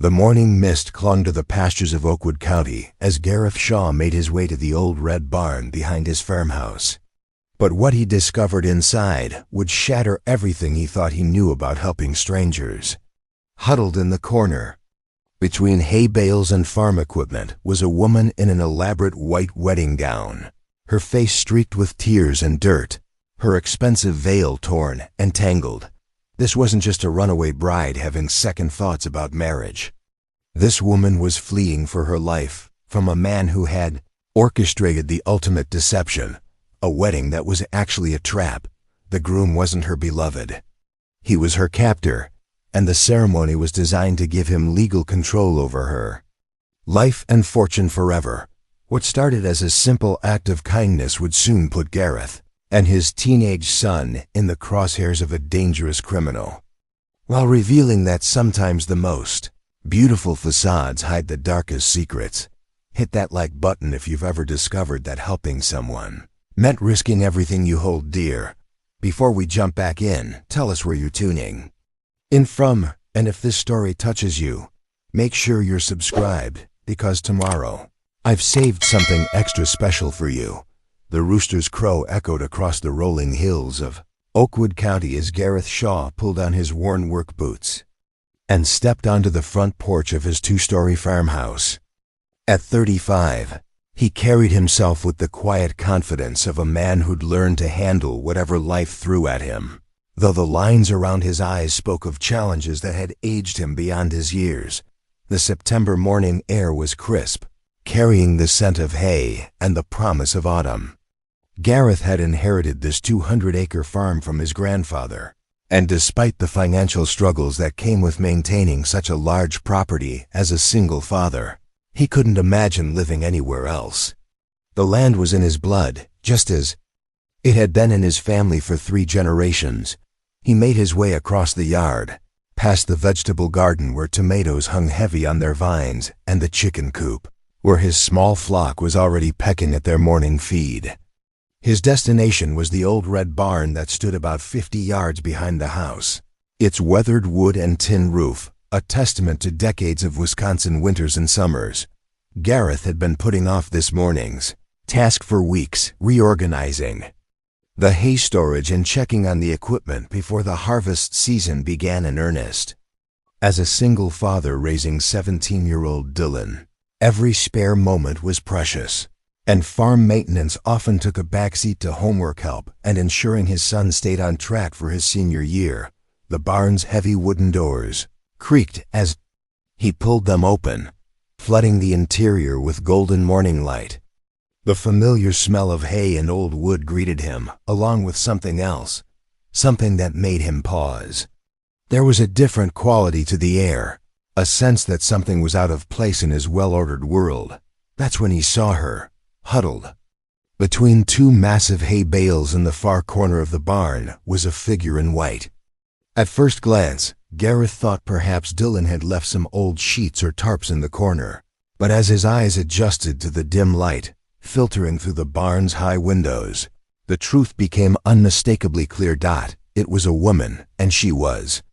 The morning mist clung to the pastures of Oakwood County as Gareth Shaw made his way to the old red barn behind his farmhouse. But what he discovered inside would shatter everything he thought he knew about helping strangers. Huddled in the corner, between hay bales and farm equipment, was a woman in an elaborate white wedding gown, her face streaked with tears and dirt, her expensive veil torn and tangled. This wasn't just a runaway bride having second thoughts about marriage. This woman was fleeing for her life from a man who had orchestrated the ultimate deception, a wedding that was actually a trap. The groom wasn't her beloved. He was her captor, and the ceremony was designed to give him legal control over her. Life and fortune forever. What started as a simple act of kindness would soon put Gareth and his teenage son in the crosshairs of a dangerous criminal, while revealing that sometimes the most beautiful facades hide the darkest secrets. Hit that like button if you've ever discovered that helping someone meant risking everything you hold dear. Before we jump back in, tell us where you're tuning in from, and if this story touches you, make sure you're subscribed, because tomorrow I've saved something extra special for you. The rooster's crow echoed across the rolling hills of Oakwood County as Gareth Shaw pulled on his worn work boots and stepped onto the front porch of his two-story farmhouse. At 35, he carried himself with the quiet confidence of a man who'd learned to handle whatever life threw at him, though the lines around his eyes spoke of challenges that had aged him beyond his years. The September morning air was crisp, carrying the scent of hay and the promise of autumn. Gareth had inherited this 200-acre farm from his grandfather, and despite the financial struggles that came with maintaining such a large property as a single father, he couldn't imagine living anywhere else. The land was in his blood, just as it had been in his family for 3 generations. He made his way across the yard, past the vegetable garden where tomatoes hung heavy on their vines, and the chicken coop, where his small flock was already pecking at their morning feed. His destination was the old red barn that stood about 50 yards behind the house, its weathered wood and tin roof a testament to decades of Wisconsin winters and summers. Gareth had been putting off this morning's task for weeks, reorganizing the hay storage and checking on the equipment before the harvest season began in earnest. As a single father raising 17-year-old Dylan, every spare moment was precious, and farm maintenance often took a backseat to homework help and ensuring his son stayed on track for his senior year. The barn's heavy wooden doors creaked as he pulled them open, flooding the interior with golden morning light. The familiar smell of hay and old wood greeted him, along with something else, something that made him pause. There was a different quality to the air, a sense that something was out of place in his well-ordered world. That's when he saw her, huddled between 2 massive hay bales in the far corner of the barn, was a figure in white. At first glance, Gareth thought perhaps Dylan had left some old sheets or tarps in the corner, but as his eyes adjusted to the dim light filtering through the barn's high windows, the truth became unmistakably clear. It was a woman, and she was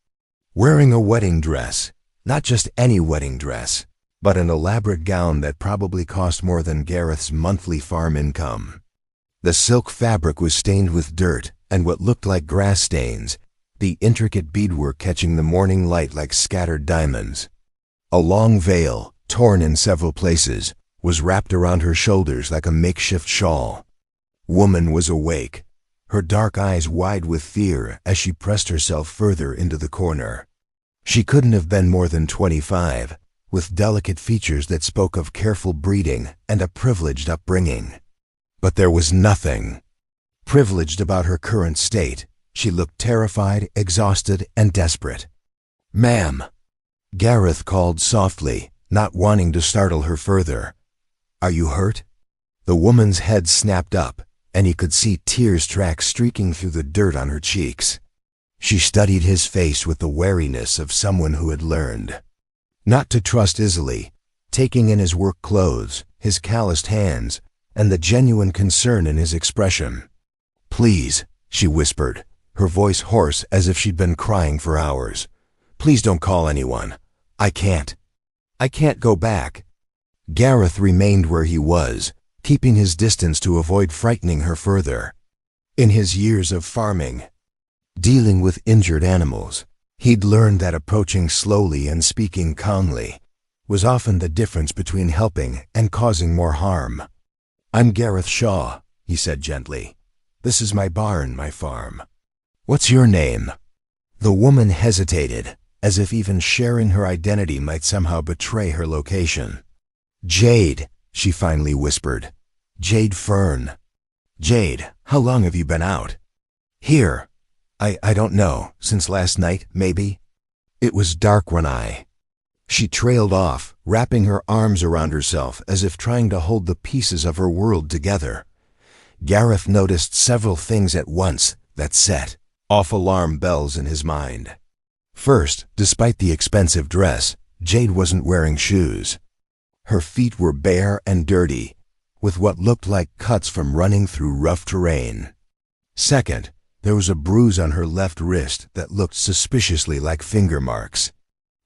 wearing a wedding dress, not just any wedding dress, but an elaborate gown that probably cost more than Gareth's monthly farm income. The silk fabric was stained with dirt and what looked like grass stains, the intricate beadwork catching the morning light like scattered diamonds. A long veil, torn in several places, was wrapped around her shoulders like a makeshift shawl. Woman was awake, her dark eyes wide with fear as she pressed herself further into the corner. She couldn't have been more than 25, with delicate features that spoke of careful breeding and a privileged upbringing. But there was nothing privileged about her current state. She looked terrified, exhausted, and desperate. "Ma'am," Gareth called softly, not wanting to startle her further. "Are you hurt?" The woman's head snapped up, and he could see tears tracks streaking through the dirt on her cheeks. She studied his face with the wariness of someone who had learned not to trust easily, taking in his work clothes, his calloused hands, and the genuine concern in his expression. "Please," she whispered, her voice hoarse as if she'd been crying for hours. "Please don't call anyone. I can't." I can't go back." Gareth remained where he was, keeping his distance to avoid frightening her further. In his years of farming, dealing with injured animals, he'd learned that approaching slowly and speaking calmly was often the difference between helping and causing more harm. "I'm Gareth Shaw," he said gently. "This is my barn, my farm. What's your name?" The woman hesitated, as if even sharing her identity might somehow betray her location. "Jade," she finally whispered. "Jade Fern." "Jade, how long have you been out?" "Here. I don't know. Since last night, maybe." It was dark when She trailed off, wrapping her arms around herself as if trying to hold the pieces of her world together. Gareth noticed several things at once that set off alarm bells in his mind. First, despite the expensive dress, Jade wasn't wearing shoes. Her feet were bare and dirty, with what looked like cuts from running through rough terrain. Second, there was a bruise on her left wrist that looked suspiciously like finger marks.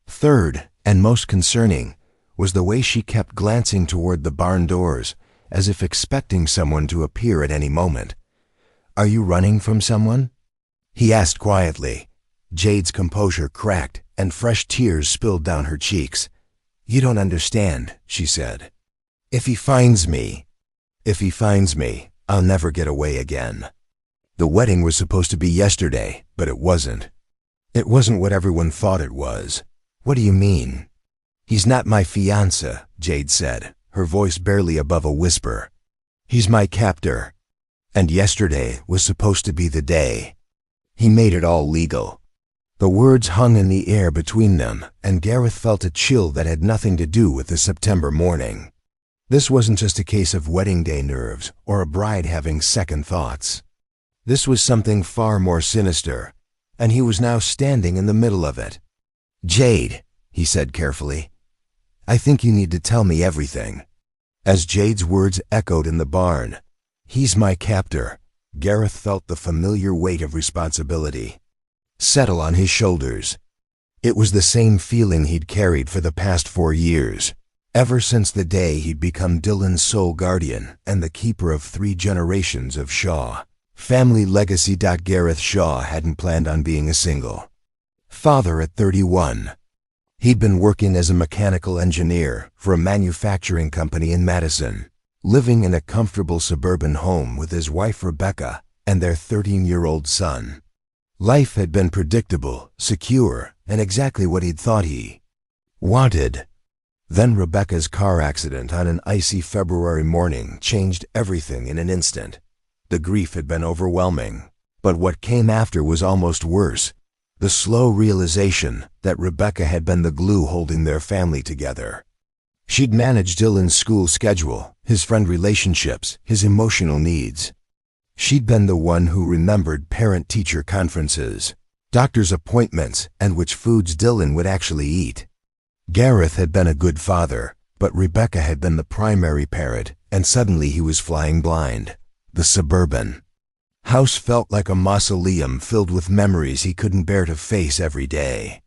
Third, and most concerning, was the way she kept glancing toward the barn doors, as if expecting someone to appear at any moment. "Are you running from someone?" he asked quietly. Jade's composure cracked, and fresh tears spilled down her cheeks. "You don't understand," she said. If he finds me, I'll never get away again." The wedding was supposed to be yesterday, but it wasn't. It wasn't what everyone thought it was. "What do you mean?" "He's not my fiancé," Jade said, her voice barely above a whisper. "He's my captor. And yesterday was supposed to be the day. He made it all legal." The words hung in the air between them, and Gareth felt a chill that had nothing to do with the September morning. This wasn't just a case of wedding day nerves or a bride having second thoughts. This was something far more sinister, and he was now standing in the middle of it. "Jade," he said carefully, "I think you need to tell me everything." As Jade's words echoed in the barn, "He's my captor," Gareth felt the familiar weight of responsibility settle on his shoulders. It was the same feeling he'd carried for the past 4 years, ever since the day he'd become Dylan's sole guardian and the keeper of 3 generations of Shaw family legacy. Gareth Shaw hadn't planned on being a single father at 31. He'd been working as a mechanical engineer for a manufacturing company in Madison, living in a comfortable suburban home with his wife Rebecca and their 13-year-old son. Life had been predictable, secure, and exactly what he'd thought he wanted. Then Rebecca's car accident on an icy February morning changed everything in an instant. The grief had been overwhelming, but what came after was almost worse. The slow realization that Rebecca had been the glue holding their family together. She'd managed Dylan's school schedule, his friend relationships, his emotional needs. She'd been the one who remembered parent-teacher conferences, doctor's appointments, and which foods Dylan would actually eat. Gareth had been a good father, but Rebecca had been the primary parent, and suddenly he was flying blind. The suburban house felt like a mausoleum filled with memories he couldn't bear to face every day.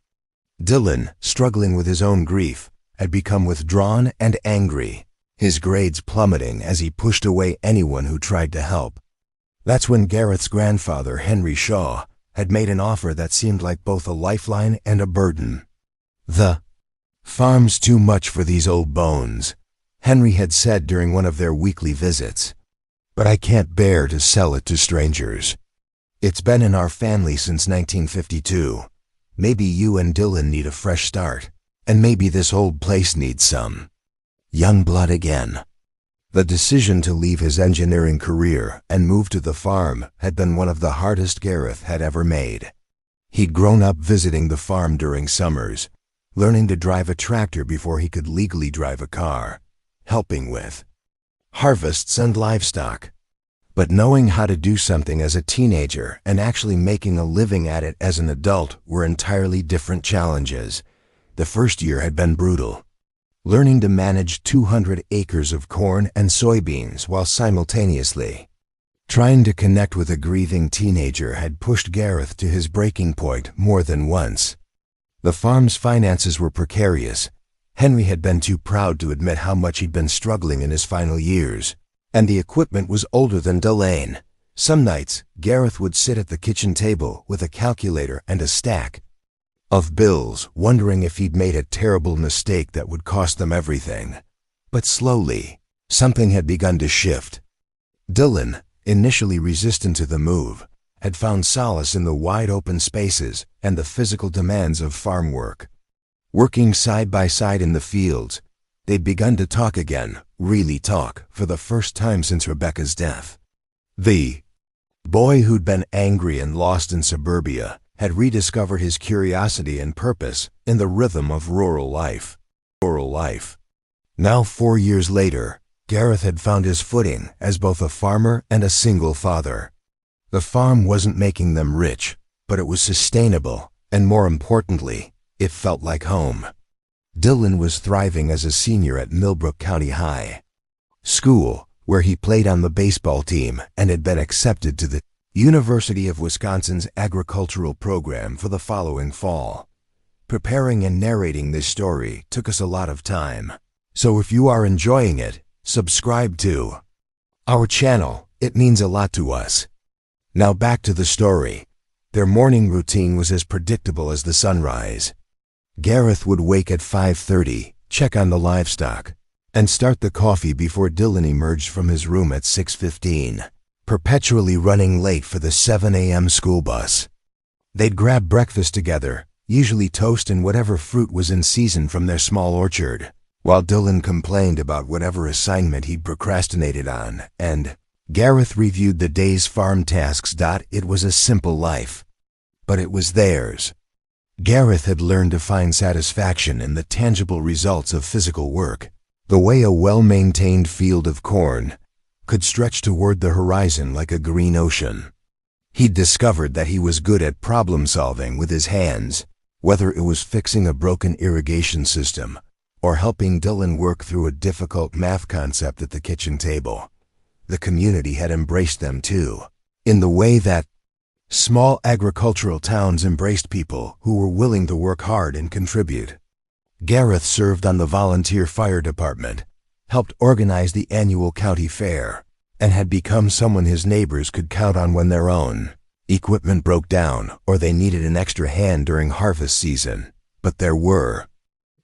Dylan, struggling with his own grief, had become withdrawn and angry, his grades plummeting as he pushed away anyone who tried to help. That's when Gareth's grandfather, Henry Shaw, had made an offer that seemed like both a lifeline and a burden. "The farm's too much for these old bones," Henry had said during one of their weekly visits. "But I can't bear to sell it to strangers. It's been in our family since 1952. Maybe you and Dylan need a fresh start, and maybe this old place needs some young blood again." The decision to leave his engineering career and move to the farm had been one of the hardest Gareth had ever made. He'd grown up visiting the farm during summers, learning to drive a tractor before he could legally drive a car, helping with harvests and livestock. But knowing how to do something as a teenager and actually making a living at it as an adult were entirely different challenges. The first year had been brutal. Learning to manage 200 acres of corn and soybeans while simultaneously trying to connect with a grieving teenager had pushed Gareth to his breaking point more than once. The farm's finances were precarious. Henry had been too proud to admit how much he'd been struggling in his final years, and the equipment was older than Delane. Some nights, Gareth would sit at the kitchen table with a calculator and a stack of bills, wondering if he'd made a terrible mistake that would cost them everything. But slowly, something had begun to shift. Dylan, initially resistant to the move, had found solace in the wide open spaces and the physical demands of farm work. Working side by side in the fields, they'd begun to talk again, really talk, for the first time since Rebecca's death. The boy who'd been angry and lost in suburbia had rediscovered his curiosity and purpose in the rhythm of rural life. Now, 4 years later, Gareth had found his footing as both a farmer and a single father. The farm wasn't making them rich, but it was sustainable, and more importantly, it felt like home. Dylan was thriving as a senior at Millbrook County High School, where he played on the baseball team and had been accepted to the University of Wisconsin's agricultural program for the following fall. Preparing and narrating this story took us a lot of time, so if you are enjoying it, subscribe to our channel. It means a lot to us. Now back to the story. Their morning routine was as predictable as the sunrise. Gareth would wake at 5:30, check on the livestock, and start the coffee before Dylan emerged from his room at 6:15, perpetually running late for the 7 a.m. school bus. They'd grab breakfast together, usually toast and whatever fruit was in season from their small orchard, while Dylan complained about whatever assignment he'd procrastinated on, and Gareth reviewed the day's farm tasks. It was a simple life, but it was theirs. Gareth had learned to find satisfaction in the tangible results of physical work, the way a well-maintained field of corn could stretch toward the horizon like a green ocean. He'd discovered that he was good at problem-solving with his hands, whether it was fixing a broken irrigation system or helping Dylan work through a difficult math concept at the kitchen table. The community had embraced them too, in the way that small agricultural towns embraced people who were willing to work hard and contribute. Gareth served on the volunteer fire department, helped organize the annual county fair, and had become someone his neighbors could count on when their own equipment broke down or they needed an extra hand during harvest season. But there were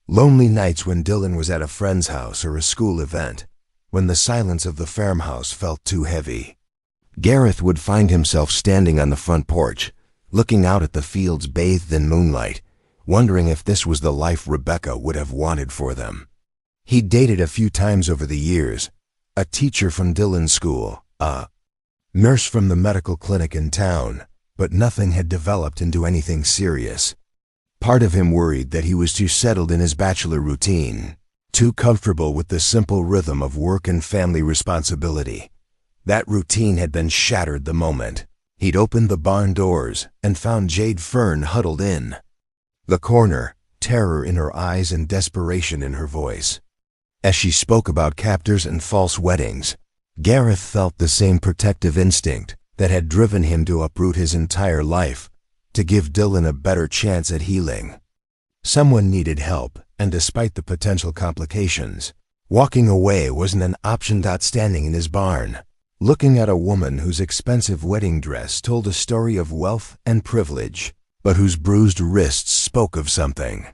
lonely nights when Dylan was at a friend's house or a school event, when the silence of the farmhouse felt too heavy. Gareth would find himself standing on the front porch, looking out at the fields bathed in moonlight, wondering if this was the life Rebecca would have wanted for them. He'd dated a few times over the years, a teacher from Dylan's school, a nurse from the medical clinic in town, but nothing had developed into anything serious. Part of him worried that he was too settled in his bachelor routine, too comfortable with the simple rhythm of work and family responsibility. That routine had been shattered the moment he'd opened the barn doors and found Jade Fern huddled in the corner, terror in her eyes and desperation in her voice. As she spoke about captors and false weddings, Gareth felt the same protective instinct that had driven him to uproot his entire life to give Dylan a better chance at healing. Someone needed help, and despite the potential complications, walking away wasn't an option. Standing in his barn, looking at a woman whose expensive wedding dress told a story of wealth and privilege, but whose bruised wrists spoke of something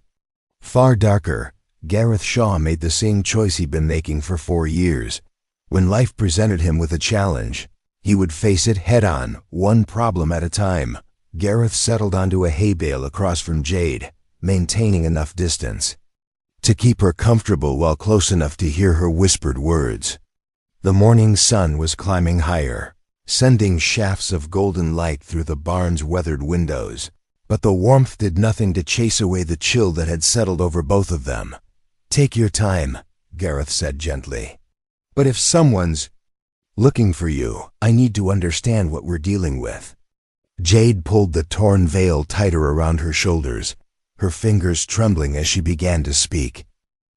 far darker, Gareth Shaw made the same choice he'd been making for 4 years. When life presented him with a challenge, he would face it head-on, one problem at a time. Gareth settled onto a hay bale across from Jade, maintaining enough distance to keep her comfortable while close enough to hear her whispered words. The morning sun was climbing higher, sending shafts of golden light through the barn's weathered windows, but the warmth did nothing to chase away the chill that had settled over both of them. "Take your time," Gareth said gently. "But if someone's looking for you, I need to understand what we're dealing with." Jade pulled the torn veil tighter around her shoulders, her fingers trembling as she began to speak.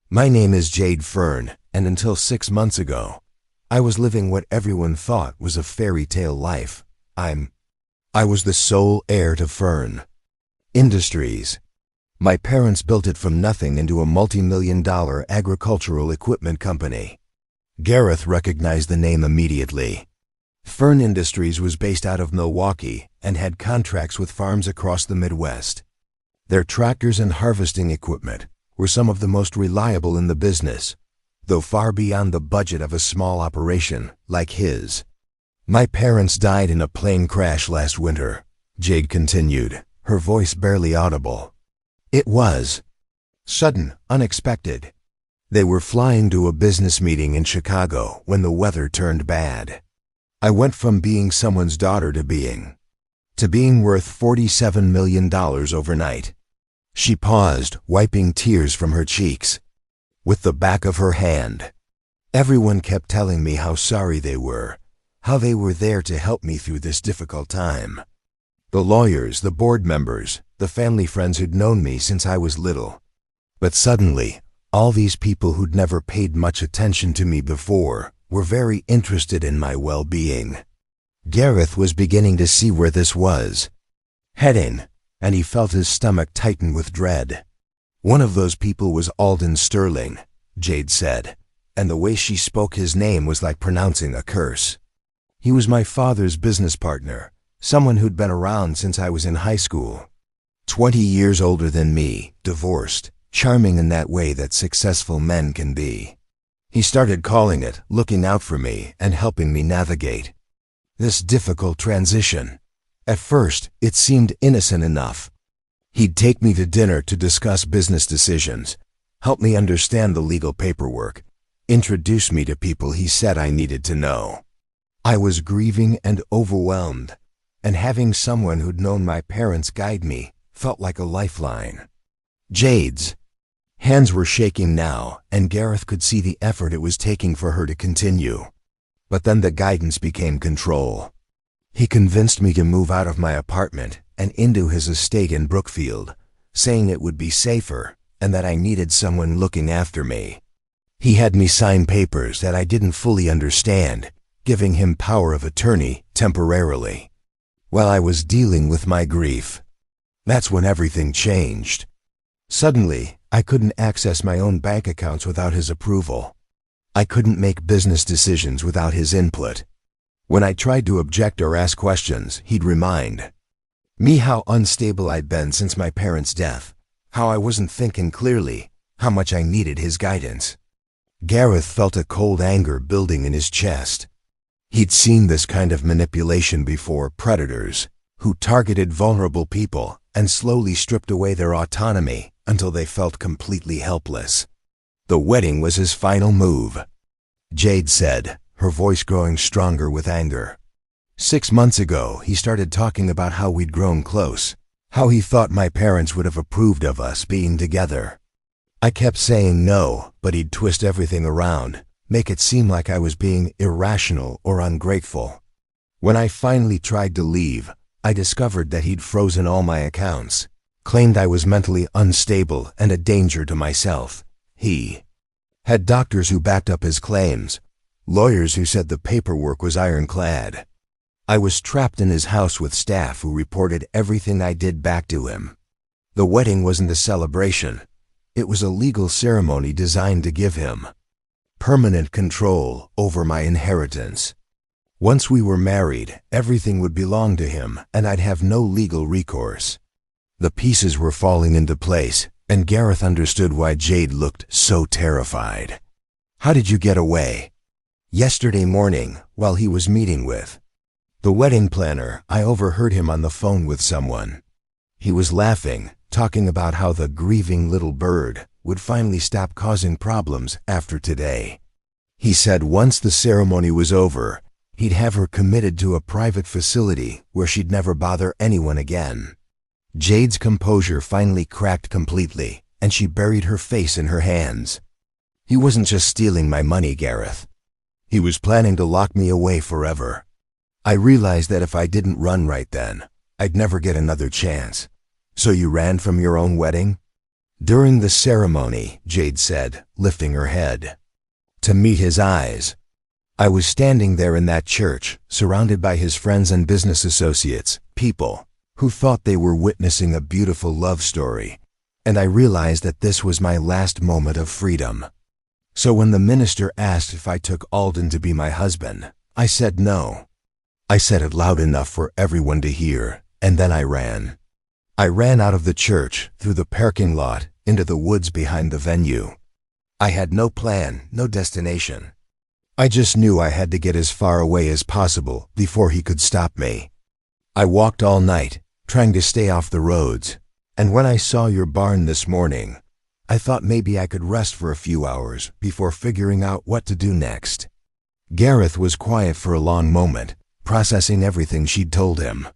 "My name is Jade Fern, and until 6 months ago, I was living what everyone thought was a fairy tale life. I was the sole heir to Fern Industries. My parents built it from nothing into a multi-million-dollar agricultural equipment company. Gareth recognized the name immediately. Fern Industries was based out of Milwaukee and had contracts with farms across the Midwest. Their tractors and harvesting equipment were some of the most reliable in the business, though far beyond the budget of a small operation like his. My parents died in a plane crash last winter, Jade continued, her voice barely audible. It was sudden, unexpected. They were flying to a business meeting in Chicago when the weather turned bad. I went from being someone's daughter to being worth $47 million overnight. She paused, wiping tears from her cheeks with the back of her hand. Everyone kept telling me how sorry they were, how they were there to help me through this difficult time. The lawyers, the board members, the family friends who'd known me since I was little. But suddenly, all these people who'd never paid much attention to me before were very interested in my well-being. Gareth was beginning to see where this was heading, and he felt his stomach tighten with dread. One of those people was Alden Sterling, Jade said, and the way she spoke his name was like pronouncing a curse. He was my father's business partner, someone who'd been around since I was in high school. 20 years older than me, divorced, charming in that way that successful men can be. He started calling it, looking out for me and helping me navigate this difficult transition. At first, it seemed innocent enough. He'd take me to dinner to discuss business decisions, help me understand the legal paperwork, introduce me to people he said I needed to know. I was grieving and overwhelmed, and having someone who'd known my parents guide me felt like a lifeline. Jade's hands were shaking now, and Gareth could see the effort it was taking for her to continue. But then the guidance became control. He convinced me to move out of my apartment and into his estate in Brookfield, saying it would be safer and that I needed someone looking after me. He had me sign papers that I didn't fully understand, giving him power of attorney temporarily, while I was dealing with my grief. That's when everything changed. Suddenly, I couldn't access my own bank accounts without his approval. I couldn't make business decisions without his input. When I tried to object or ask questions, he'd remind me how unstable I'd been since my parents' death, how I wasn't thinking clearly, how much I needed his guidance. Gareth felt a cold anger building in his chest. He'd seen this kind of manipulation before, predators who targeted vulnerable people and slowly stripped away their autonomy until they felt completely helpless. The wedding was his final move, Jade said, her voice growing stronger with anger. 6 months ago, he started talking about how we'd grown close, how he thought my parents would have approved of us being together. I kept saying no, but he'd twist everything around, make it seem like I was being irrational or ungrateful. When I finally tried to leave, I discovered that he'd frozen all my accounts, claimed I was mentally unstable and a danger to myself. He had doctors who backed up his claims, lawyers who said the paperwork was ironclad. I was trapped in his house with staff who reported everything I did back to him. The wedding wasn't a celebration. It was a legal ceremony designed to give him permanent control over my inheritance. Once we were married, everything would belong to him, and I'd have no legal recourse. The pieces were falling into place, and Gareth understood why Jade looked so terrified. "How did you get away?" "Yesterday morning, while he was meeting with the wedding planner, I overheard him on the phone with someone. He was laughing, talking about how the grieving little bird would finally stop causing problems after today. He said once the ceremony was over, he'd have her committed to a private facility where she'd never bother anyone again." Jade's composure finally cracked completely, and she buried her face in her hands. "He wasn't just stealing my money, Gareth. He was planning to lock me away forever. I realized that if I didn't run right then, I'd never get another chance. So you ran from your own wedding?" "During the ceremony," Jade said, lifting her head to meet his eyes. "I was standing there in that church, surrounded by his friends and business associates, people who thought they were witnessing a beautiful love story, and I realized that this was my last moment of freedom. So when the minister asked if I took Alden to be my husband, I said no. I said it loud enough for everyone to hear, and then I ran. I ran out of the church, through the parking lot, into the woods behind the venue. I had no plan, no destination. I just knew I had to get as far away as possible before he could stop me. I walked all night, trying to stay off the roads, and when I saw your barn this morning, I thought maybe I could rest for a few hours before figuring out what to do next. Gareth was quiet for a long moment, processing everything she'd told him.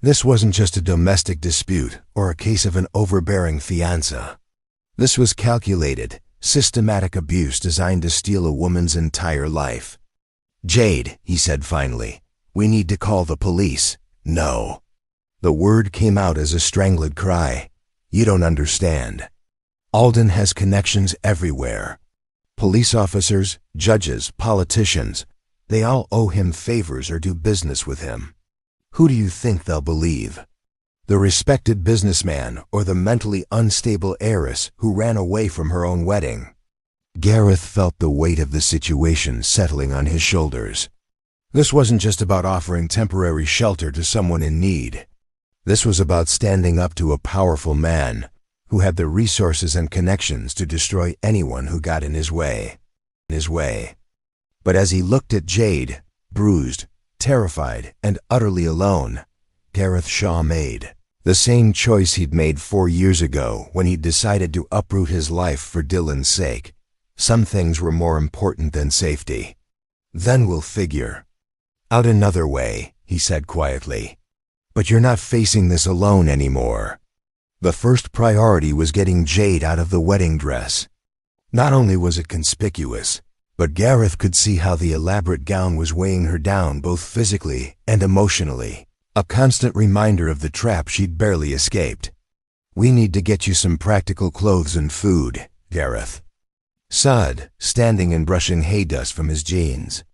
This wasn't just a domestic dispute or a case of an overbearing fiancé. This was calculated, systematic abuse designed to steal a woman's entire life. "Jade," he said finally, "we need to call the police." "No." The word came out as a strangled cry. "You don't understand. Alden has connections everywhere. Police officers, judges, politicians, they all owe him favors or do business with him. Who do you think they'll believe? The respected businessman or the mentally unstable heiress who ran away from her own wedding?" Gareth felt the weight of the situation settling on his shoulders. This wasn't just about offering temporary shelter to someone in need. This was about standing up to a powerful man who had the resources and connections to destroy anyone who got in his way. But as he looked at Jade, bruised, terrified, and utterly alone, Gareth Shaw made the same choice he'd made 4 years ago when he decided to uproot his life for Dylan's sake. Some things were more important than safety. "Then we'll figure out another way," he said quietly. "But you're not facing this alone anymore." The first priority was getting Jade out of the wedding dress. Not only was it conspicuous, but Gareth could see how the elaborate gown was weighing her down both physically and emotionally, a constant reminder of the trap she'd barely escaped. "We need to get you some practical clothes and food, Gareth," said, standing and brushing hay dust from his jeans.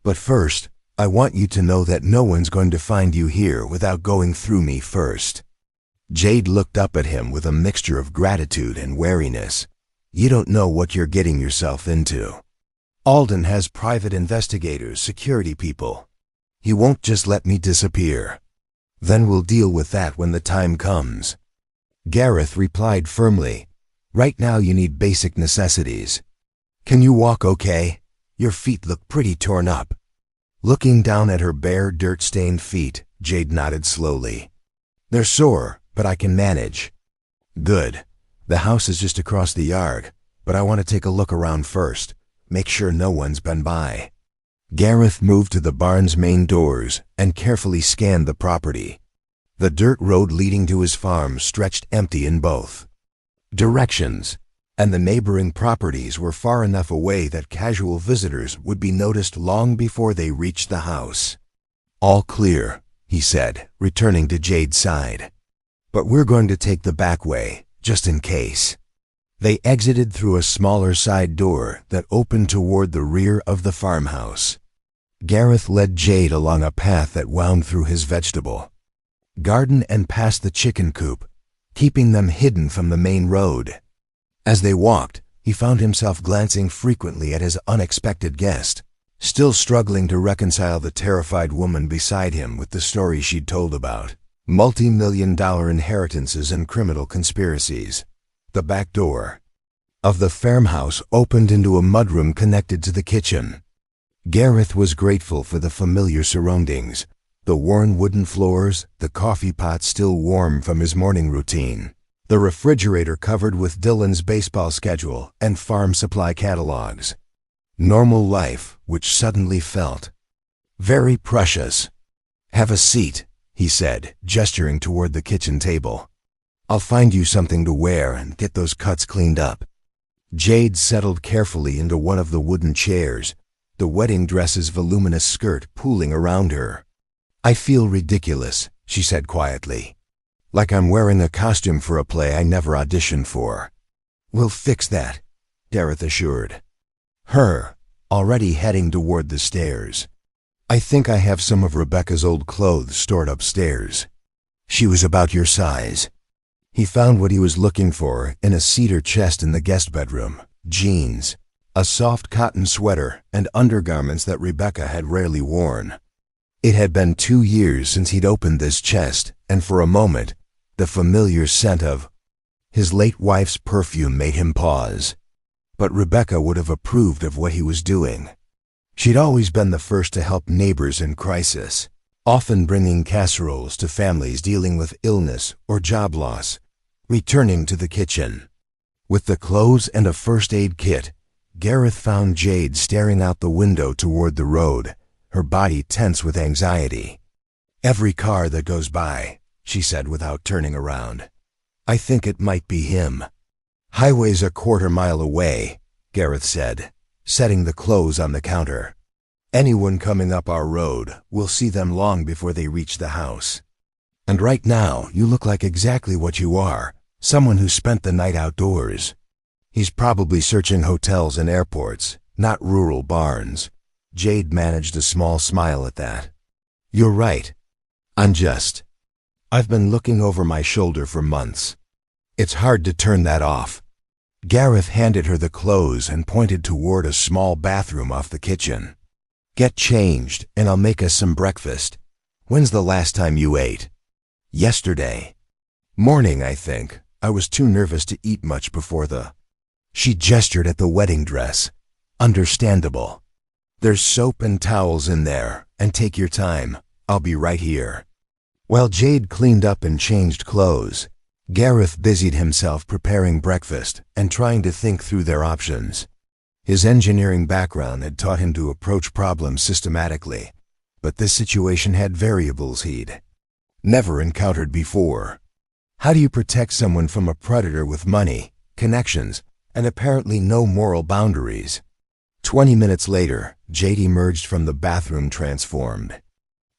"But first, I want you to know that no one's going to find you here without going through me first." Jade looked up at him with a mixture of gratitude and wariness. "You don't know what you're getting yourself into. Alden has private investigators, security people. He won't just let me disappear. Then we'll deal with that when the time comes." Gareth replied firmly, "Right now you need basic necessities. Can you walk okay? Your feet look pretty torn up." Looking down at her bare, dirt-stained feet, Jade nodded slowly. "They're sore, but I can manage." "Good. The house is just across the yard, but I want to take a look around first. Make sure no one's been by." Gareth moved to the barn's main doors and carefully scanned the property. The dirt road leading to his farm stretched empty in both directions, and the neighboring properties were far enough away that casual visitors would be noticed long before they reached the house. "All clear," he said, returning to Jade's side. "But we're going to take the back way, just in case." They exited through a smaller side door that opened toward the rear of the farmhouse. Gareth led Jade along a path that wound through his vegetable garden and past the chicken coop, keeping them hidden from the main road. As they walked, he found himself glancing frequently at his unexpected guest, still struggling to reconcile the terrified woman beside him with the story she'd told about multi-million-dollar inheritances and criminal conspiracies. The back door of the farmhouse opened into a mudroom connected to the kitchen. Gareth was grateful for the familiar surroundings, the worn wooden floors, the coffee pot still warm from his morning routine, the refrigerator covered with Dylan's baseball schedule and farm supply catalogs. Normal life, which suddenly felt very precious. "Have a seat," he said, gesturing toward the kitchen table. "I'll find you something to wear and get those cuts cleaned up." Jade settled carefully into one of the wooden chairs, the wedding dress's voluminous skirt pooling around her. "I feel ridiculous," she said quietly. "Like I'm wearing a costume for a play I never auditioned for." "We'll fix that," Gareth assured her, already heading toward the stairs. "I think I have some of Rebecca's old clothes stored upstairs. She was about your size." He found what he was looking for in a cedar chest in the guest bedroom: jeans, a soft cotton sweater, and undergarments that Rebecca had rarely worn. It had been 2 years since he'd opened this chest, and for a moment, the familiar scent of his late wife's perfume made him pause. But Rebecca would have approved of what he was doing. She'd always been the first to help neighbors in crisis, often bringing casseroles to families dealing with illness or job loss, returning to the kitchen. With the clothes and a first aid kit, Gareth found Jade staring out the window toward the road, her body tense with anxiety. "Every car that goes by," she said without turning around. "I think it might be him." "Highway's a quarter-mile away," Gareth said, setting the clothes on the counter. "Anyone coming up our road will see them long before they reach the house. And right now, you look like exactly what you are, someone who spent the night outdoors." "He's probably searching hotels and airports, not rural barns." Jade managed a small smile at that. "You're right. I've been looking over my shoulder for months. It's hard to turn that off." Gareth handed her the clothes and pointed toward a small bathroom off the kitchen. "Get changed, and I'll make us some breakfast. When's the last time you ate?" "Yesterday. Morning, I think. I was too nervous to eat much before the—" She gestured at the wedding dress. "Understandable. There's soap and towels in there, and take your time. I'll be right here." While Jade cleaned up and changed clothes, Gareth busied himself preparing breakfast and trying to think through their options. His engineering background had taught him to approach problems systematically, but this situation had variables he'd never encountered before. How do you protect someone from a predator with money, connections, and apparently no moral boundaries? 20 minutes later, Jade emerged from the bathroom transformed.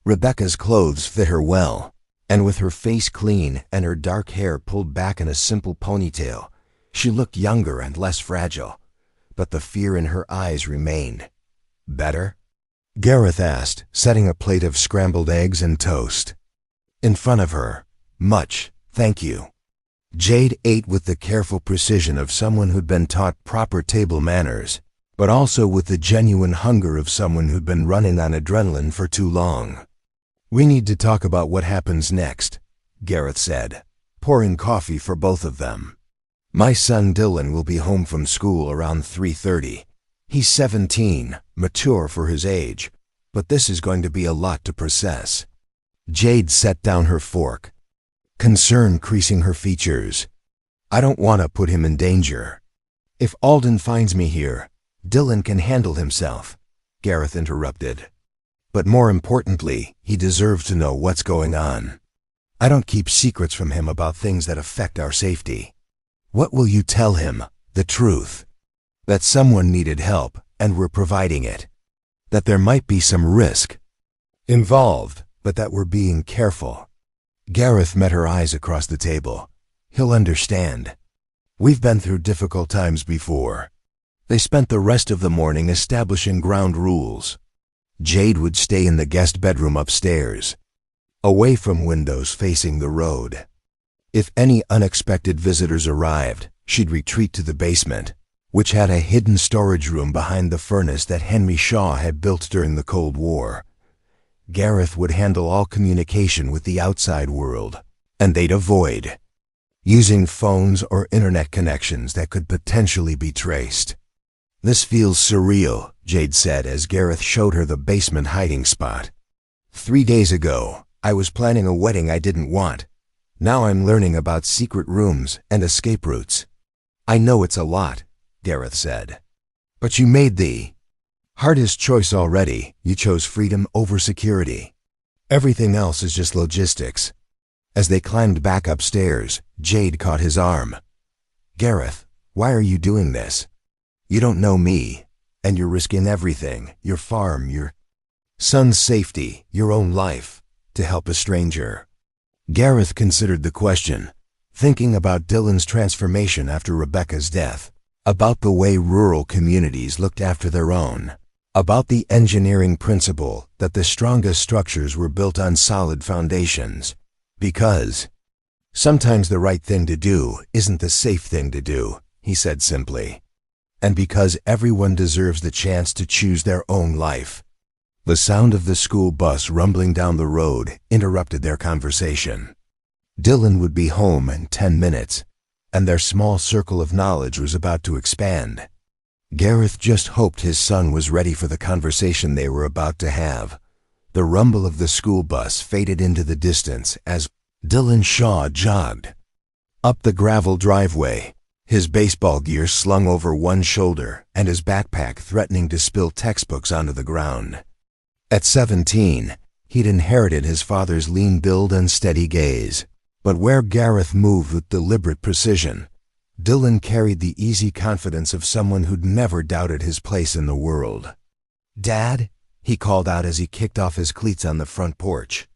Rebecca's clothes fit her well, and with her face clean and her dark hair pulled back in a simple ponytail, she looked younger and less fragile, but the fear in her eyes remained. "Better?" Gareth asked, setting a plate of scrambled eggs and toast in front of her. "Much, thank you." Jade ate with the careful precision of someone who'd been taught proper table manners, but also with the genuine hunger of someone who'd been running on adrenaline for too long. "We need to talk about what happens next," Gareth said, pouring coffee for both of them. "My son Dylan will be home from school around 3:30. He's 17, mature for his age, but this is going to be a lot to process." Jade set down her fork, concern creasing her features. "I don't want to put him in danger. If Alden finds me here, Dylan can handle himself," Gareth interrupted. "But more importantly, he deserves to know what's going on. I don't keep secrets from him about things that affect our safety." "What will you tell him? The truth. That someone needed help, and we're providing it. That there might be some risk involved, but that we're being careful." Gareth met her eyes across the table. "He'll understand. We've been through difficult times before." They spent the rest of the morning establishing ground rules. Jade would stay in the guest bedroom upstairs, away from windows facing the road. If any unexpected visitors arrived, she'd retreat to the basement, which had a hidden storage room behind the furnace that Henry Shaw had built during the Cold War. Gareth would handle all communication with the outside world, and they'd avoid using phones or internet connections that could potentially be traced. "This feels surreal," Jade said as Gareth showed her the basement hiding spot. 3 days ago, I was planning a wedding I didn't want. Now I'm learning about secret rooms and escape routes." "I know it's a lot," Gareth said. "But you made the hardest choice already. You chose freedom over security. Everything else is just logistics." As they climbed back upstairs, Jade caught his arm. "Gareth, why are you doing this? You don't know me, and you're risking everything, your farm, your son's safety, your own life, to help a stranger." Gareth considered the question, thinking about Dylan's transformation after Rebecca's death, about the way rural communities looked after their own, about the engineering principle that the strongest structures were built on solid foundations, because Sometimes the right thing to do isn't the safe thing to do, he said simply. And because everyone deserves the chance to choose their own life. The sound of the school bus rumbling down the road interrupted their conversation. Dylan would be home in 10 minutes, and their small circle of knowledge was about to expand. Gareth just hoped his son was ready for the conversation they were about to have. The rumble of the school bus faded into the distance as Dylan Shaw jogged up the gravel driveway, his baseball gear slung over one shoulder and his backpack threatening to spill textbooks onto the ground. At 17, he'd inherited his father's lean build and steady gaze. But where Gareth moved with deliberate precision, Dylan carried the easy confidence of someone who'd never doubted his place in the world. "Dad?" he called out as he kicked off his cleats on the front porch.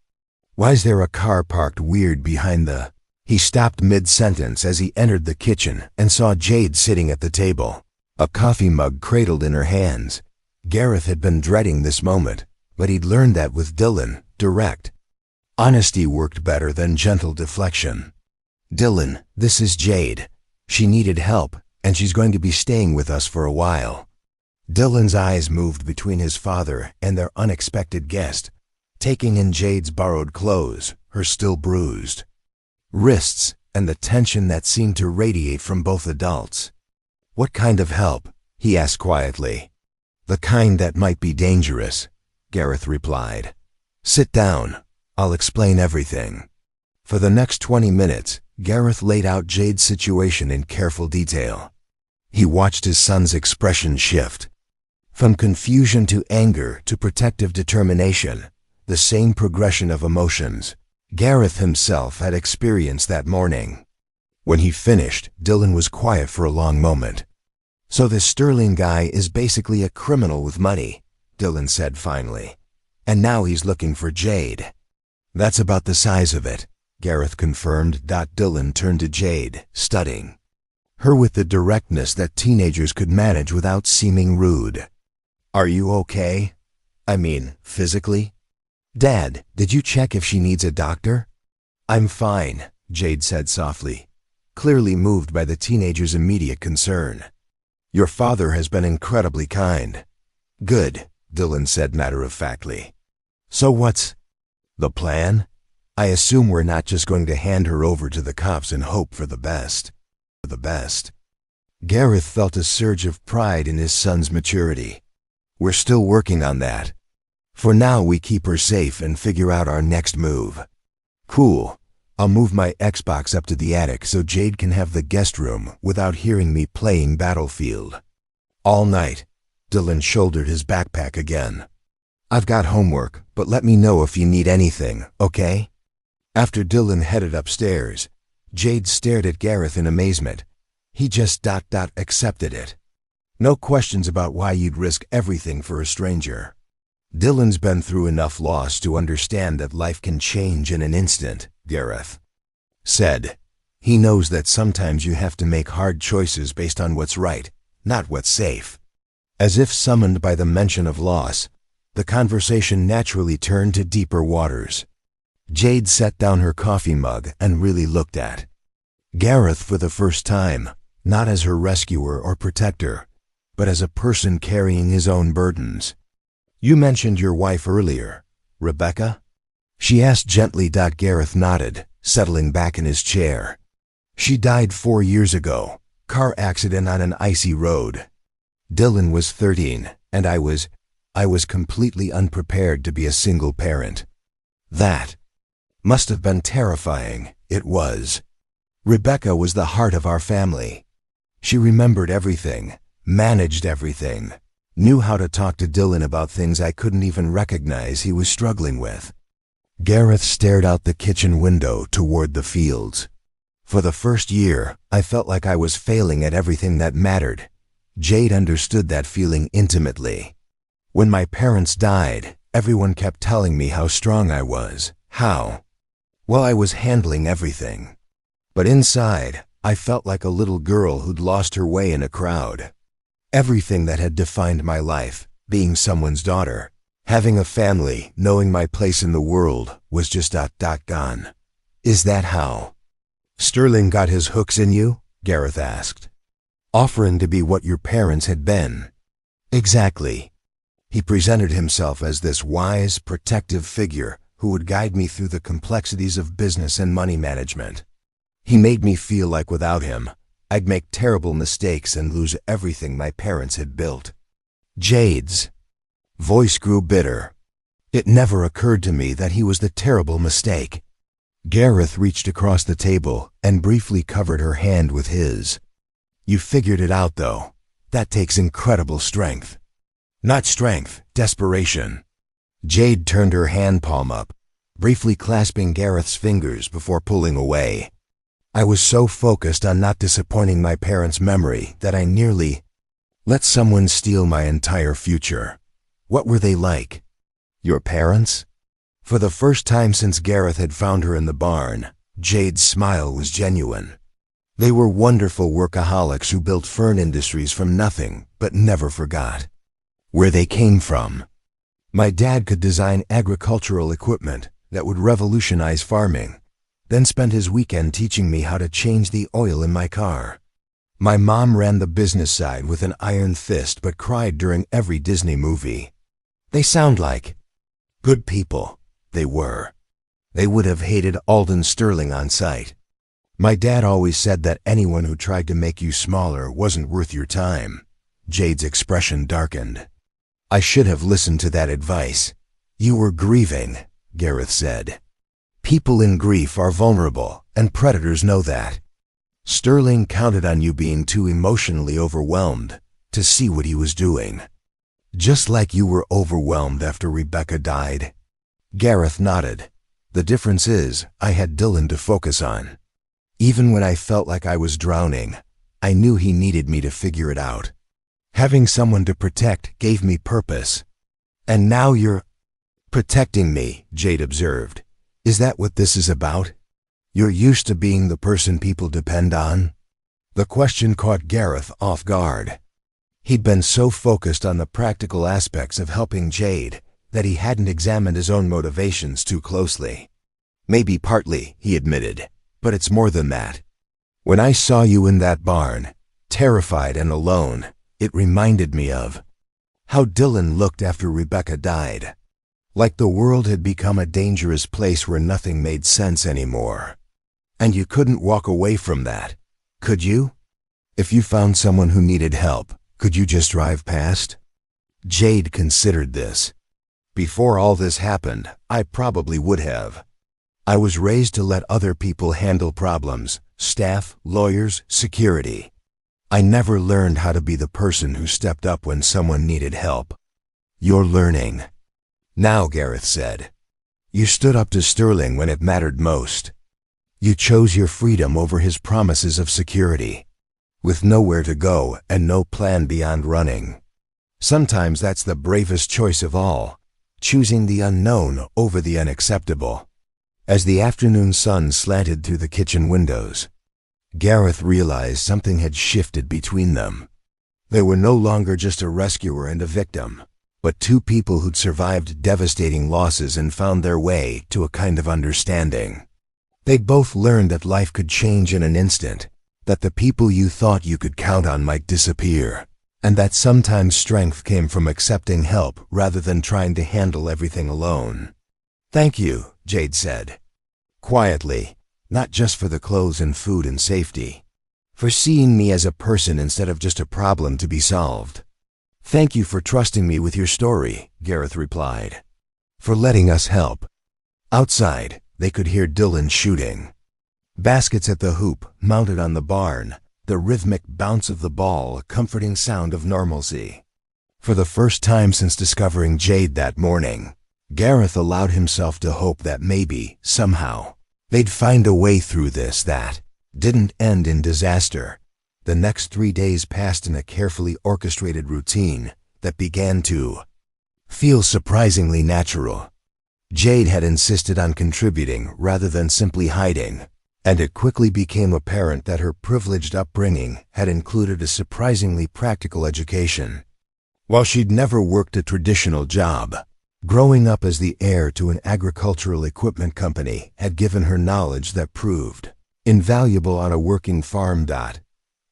"Why's there a car parked weird behind the—" He stopped mid-sentence as he entered the kitchen and saw Jade sitting at the table, a coffee mug cradled in her hands. Gareth had been dreading this moment, but he'd learned that with Dylan, direct honesty worked better than gentle deflection. "Dylan, this is Jade. She needed help, and she's going to be staying with us for a while." Dylan's eyes moved between his father and their unexpected guest, taking in Jade's borrowed clothes, her still bruised wrists, and the tension that seemed to radiate from both adults. "What kind of help?" he asked quietly. "The kind that might be dangerous," Gareth replied. "Sit down. I'll explain everything." For the next 20 minutes, Gareth laid out Jade's situation in careful detail. He watched his son's expression shift. From confusion to anger to protective determination, the same progression of emotions Gareth himself had experienced that morning. When he finished, Dylan was quiet for a long moment. "So this Sterling guy is basically a criminal with money," Dylan said finally. "And now he's looking for Jade." "That's about the size of it," Gareth confirmed. Dylan turned to Jade, studying her with the directness that teenagers could manage without seeming rude. "Are you okay? I mean, physically?" "Dad, did you check if she needs a doctor?" "I'm fine," Jade said softly, clearly moved by the teenager's immediate concern. "Your father has been incredibly kind." "Good," Dylan said matter-of-factly. "So what's the plan? I assume we're not just going to hand her over to the cops and hope for the best." Gareth felt a surge of pride in his son's maturity. "We're still working on that. For now we keep her safe and figure out our next move." "Cool. I'll move my Xbox up to the attic so Jade can have the guest room without hearing me playing Battlefield all night." Dylan shouldered his backpack again. "I've got homework, but let me know if you need anything, okay?" After Dylan headed upstairs, Jade stared at Gareth in amazement. He just accepted it. "No questions about why you'd risk everything for a stranger." "Dylan's been through enough loss to understand that life can change in an instant," Gareth said. "He knows that sometimes you have to make hard choices based on what's right, not what's safe." As if summoned by the mention of loss, the conversation naturally turned to deeper waters. Jade set down her coffee mug and really looked at Gareth for the first time, not as her rescuer or protector, but as a person carrying his own burdens. "You mentioned your wife earlier, Rebecca?" she asked gently. Gareth nodded, settling back in his chair. "She died 4 years ago, car accident on an icy road. Dylan was 13, and I was completely unprepared to be a single parent. That must have been terrifying." "It was. Rebecca was the heart of our family. She remembered everything, managed everything, knew how to talk to Dylan about things I couldn't even recognize he was struggling with." Gareth stared out the kitchen window toward the fields. "For the first year, I felt like I was failing at everything that mattered." Jade understood that feeling intimately. "When my parents died, everyone kept telling me how strong I was, how well I was handling everything. But inside, I felt like a little girl who'd lost her way in a crowd. Everything that had defined my life, being someone's daughter, having a family, knowing my place in the world, was just gone." "Is that how Sterling got his hooks in you? Gareth asked, offering to be what your parents had been. Exactly. He presented himself as this wise, protective figure who would guide me through the complexities of business and money management. He made me feel like without him, I'd make terrible mistakes and lose everything my parents had built. Jade's voice grew bitter. It never occurred to me that he was the terrible mistake. Gareth reached across the table and briefly covered her hand with his. You figured it out, though. That takes incredible strength. Not strength, desperation. Jade turned her hand palm up, briefly clasping Gareth's fingers before pulling away. I was so focused on not disappointing my parents' memory that I nearly let someone steal my entire future. What were they like? Your parents? For the first time since Gareth had found her in the barn, Jade's smile was genuine. They were wonderful workaholics who built fern industries from nothing, but never forgot where they came from. My dad could design agricultural equipment that would revolutionize farming, then spend his weekend teaching me how to change the oil in my car. My mom ran the business side with an iron fist but cried during every Disney movie. They sound like good people. They were. They would have hated Alden Sterling on sight. My dad always said that anyone who tried to make you smaller wasn't worth your time. Jade's expression darkened. I should have listened to that advice. You were grieving, Gareth said. People in grief are vulnerable, and predators know that. Sterling counted on you being too emotionally overwhelmed to see what he was doing. Just like you were overwhelmed after Rebecca died. Gareth nodded. The difference is, I had Dylan to focus on. Even when I felt like I was drowning, I knew he needed me to figure it out. Having someone to protect gave me purpose. And now you're protecting me, Jade observed. Is that what this is about? You're used to being the person people depend on? The question caught Gareth off guard. He'd been so focused on the practical aspects of helping Jade that he hadn't examined his own motivations too closely. Maybe partly, he admitted, but it's more than that. When I saw you in that barn, terrified and alone, it reminded me of how Dylan looked after Rebecca died. Like the world had become a dangerous place where nothing made sense anymore. And you couldn't walk away from that, could you? If you found someone who needed help, could you just drive past? Jade considered this. Before all this happened, I probably would have. I was raised to let other people handle problems, staff, lawyers, security. I never learned how to be the person who stepped up when someone needed help. You're learning. Now, Gareth said. You stood up to Sterling when it mattered most. You chose your freedom over his promises of security. With nowhere to go and no plan beyond running. Sometimes that's the bravest choice of all, choosing the unknown over the unacceptable. As the afternoon sun slanted through the kitchen windows, Gareth realized something had shifted between them. They were no longer just a rescuer and a victim, but two people who'd survived devastating losses and found their way to a kind of understanding. They'd both learned that life could change in an instant, that the people you thought you could count on might disappear, and that sometimes strength came from accepting help rather than trying to handle everything alone. Thank you, Jade said, quietly, not just for the clothes and food and safety, for seeing me as a person instead of just a problem to be solved. Thank you for trusting me with your story, Gareth replied, for letting us help. Outside, they could hear Dylan shooting. Baskets at the hoop mounted on the barn, the rhythmic bounce of the ball a comforting sound of normalcy. For the first time since discovering Jade that morning, Gareth allowed himself to hope that maybe, somehow, they'd find a way through this that didn't end in disaster. The next 3 days passed in a carefully orchestrated routine that began to feel surprisingly natural. Jade had insisted on contributing rather than simply hiding, and it quickly became apparent that her privileged upbringing had included a surprisingly practical education. While she'd never worked a traditional job, growing up as the heir to an agricultural equipment company had given her knowledge that proved Invaluable on a working farm.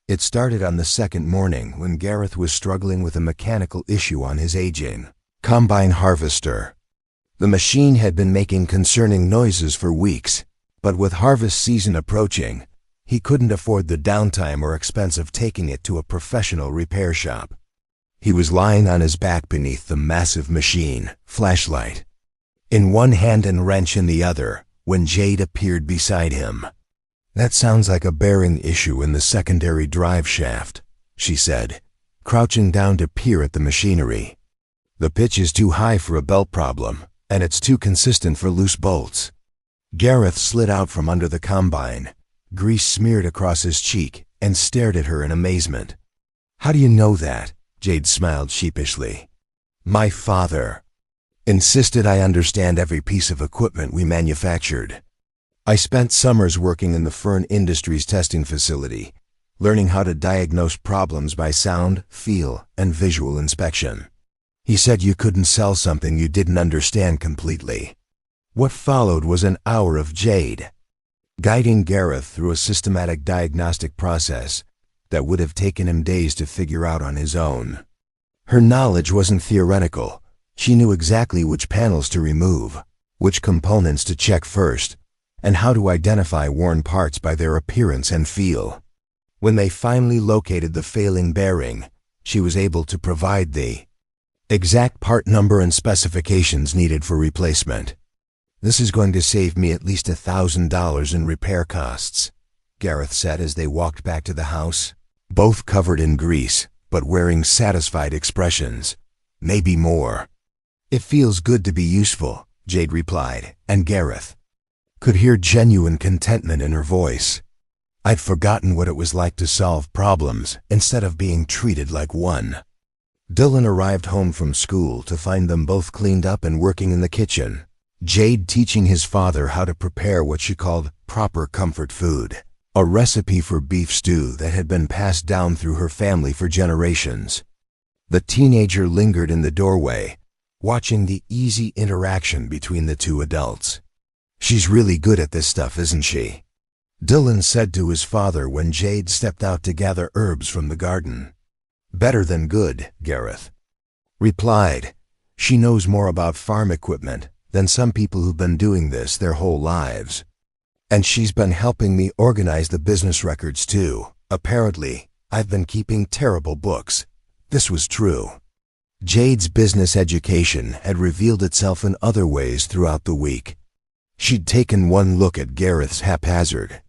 It started on the second morning when Gareth was struggling with a mechanical issue on his aging combine harvester. The machine had been making concerning noises for weeks, but with harvest season approaching, he couldn't afford the downtime or expense of taking it to a professional repair shop. He was lying on his back beneath the massive machine, flashlight in one hand and wrench in the other, when Jade appeared beside him. "That sounds like a bearing issue in the secondary drive shaft," she said, crouching down to peer at the machinery. "The pitch is too high for a belt problem, and it's too consistent for loose bolts." Gareth slid out from under the combine, grease smeared across his cheek, and stared at her in amazement. "How do you know that?" Jade smiled sheepishly. "My father insisted I understand every piece of equipment we manufactured. I spent summers working in the Fern Industries testing facility, learning how to diagnose problems by sound, feel, and visual inspection. He said you couldn't sell something you didn't understand completely." What followed was an hour of Jade guiding Gareth through a systematic diagnostic process that would have taken him days to figure out on his own. Her knowledge wasn't theoretical. She knew exactly which panels to remove, which components to check first, and how to identify worn parts by their appearance and feel. When they finally located the failing bearing, she was able to provide the exact part number and specifications needed for replacement. "This is going to save me at least $1,000 in repair costs," Gareth said as they walked back to the house, both covered in grease, but wearing satisfied expressions. "Maybe more." "It feels good to be useful," Jade replied, and Gareth could hear genuine contentment in her voice. "I'd forgotten what it was like to solve problems instead of being treated like one." Dylan arrived home from school to find them both cleaned up and working in the kitchen, Jade teaching his father how to prepare what she called proper comfort food, a recipe for beef stew that had been passed down through her family for generations. The teenager lingered in the doorway, watching the easy interaction between the two adults. "She's really good at this stuff, isn't she?" Dylan said to his father when Jade stepped out to gather herbs from the garden. "Better than good," Gareth replied. "She knows more about farm equipment than some people who've been doing this their whole lives. And she's been helping me organize the business records too. Apparently, I've been keeping terrible books." This was true. Jade's business education had revealed itself in other ways throughout the week. She'd taken one look at Gareth's haphazard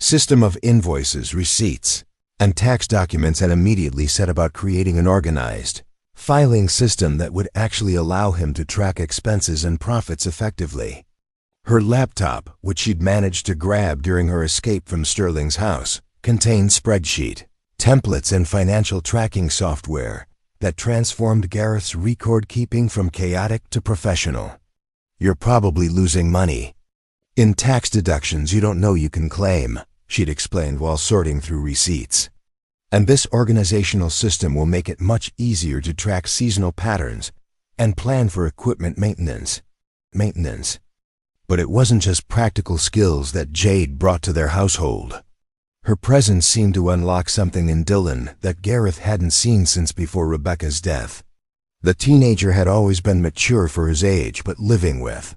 system of invoices, receipts, and tax documents and immediately set about creating an organized filing system that would actually allow him to track expenses and profits effectively. Her laptop, which she'd managed to grab during her escape from Sterling's house, contained spreadsheet, templates, and financial tracking software that transformed Gareth's record-keeping from chaotic to professional. "You're probably losing money in tax deductions you don't know you can claim," she'd explained while sorting through receipts. "And this organizational system will make it much easier to track seasonal patterns and plan for equipment maintenance. But it wasn't just practical skills that Jade brought to their household. Her presence seemed to unlock something in Dylan that Gareth hadn't seen since before Rebecca's death. The teenager had always been mature for his age, but living with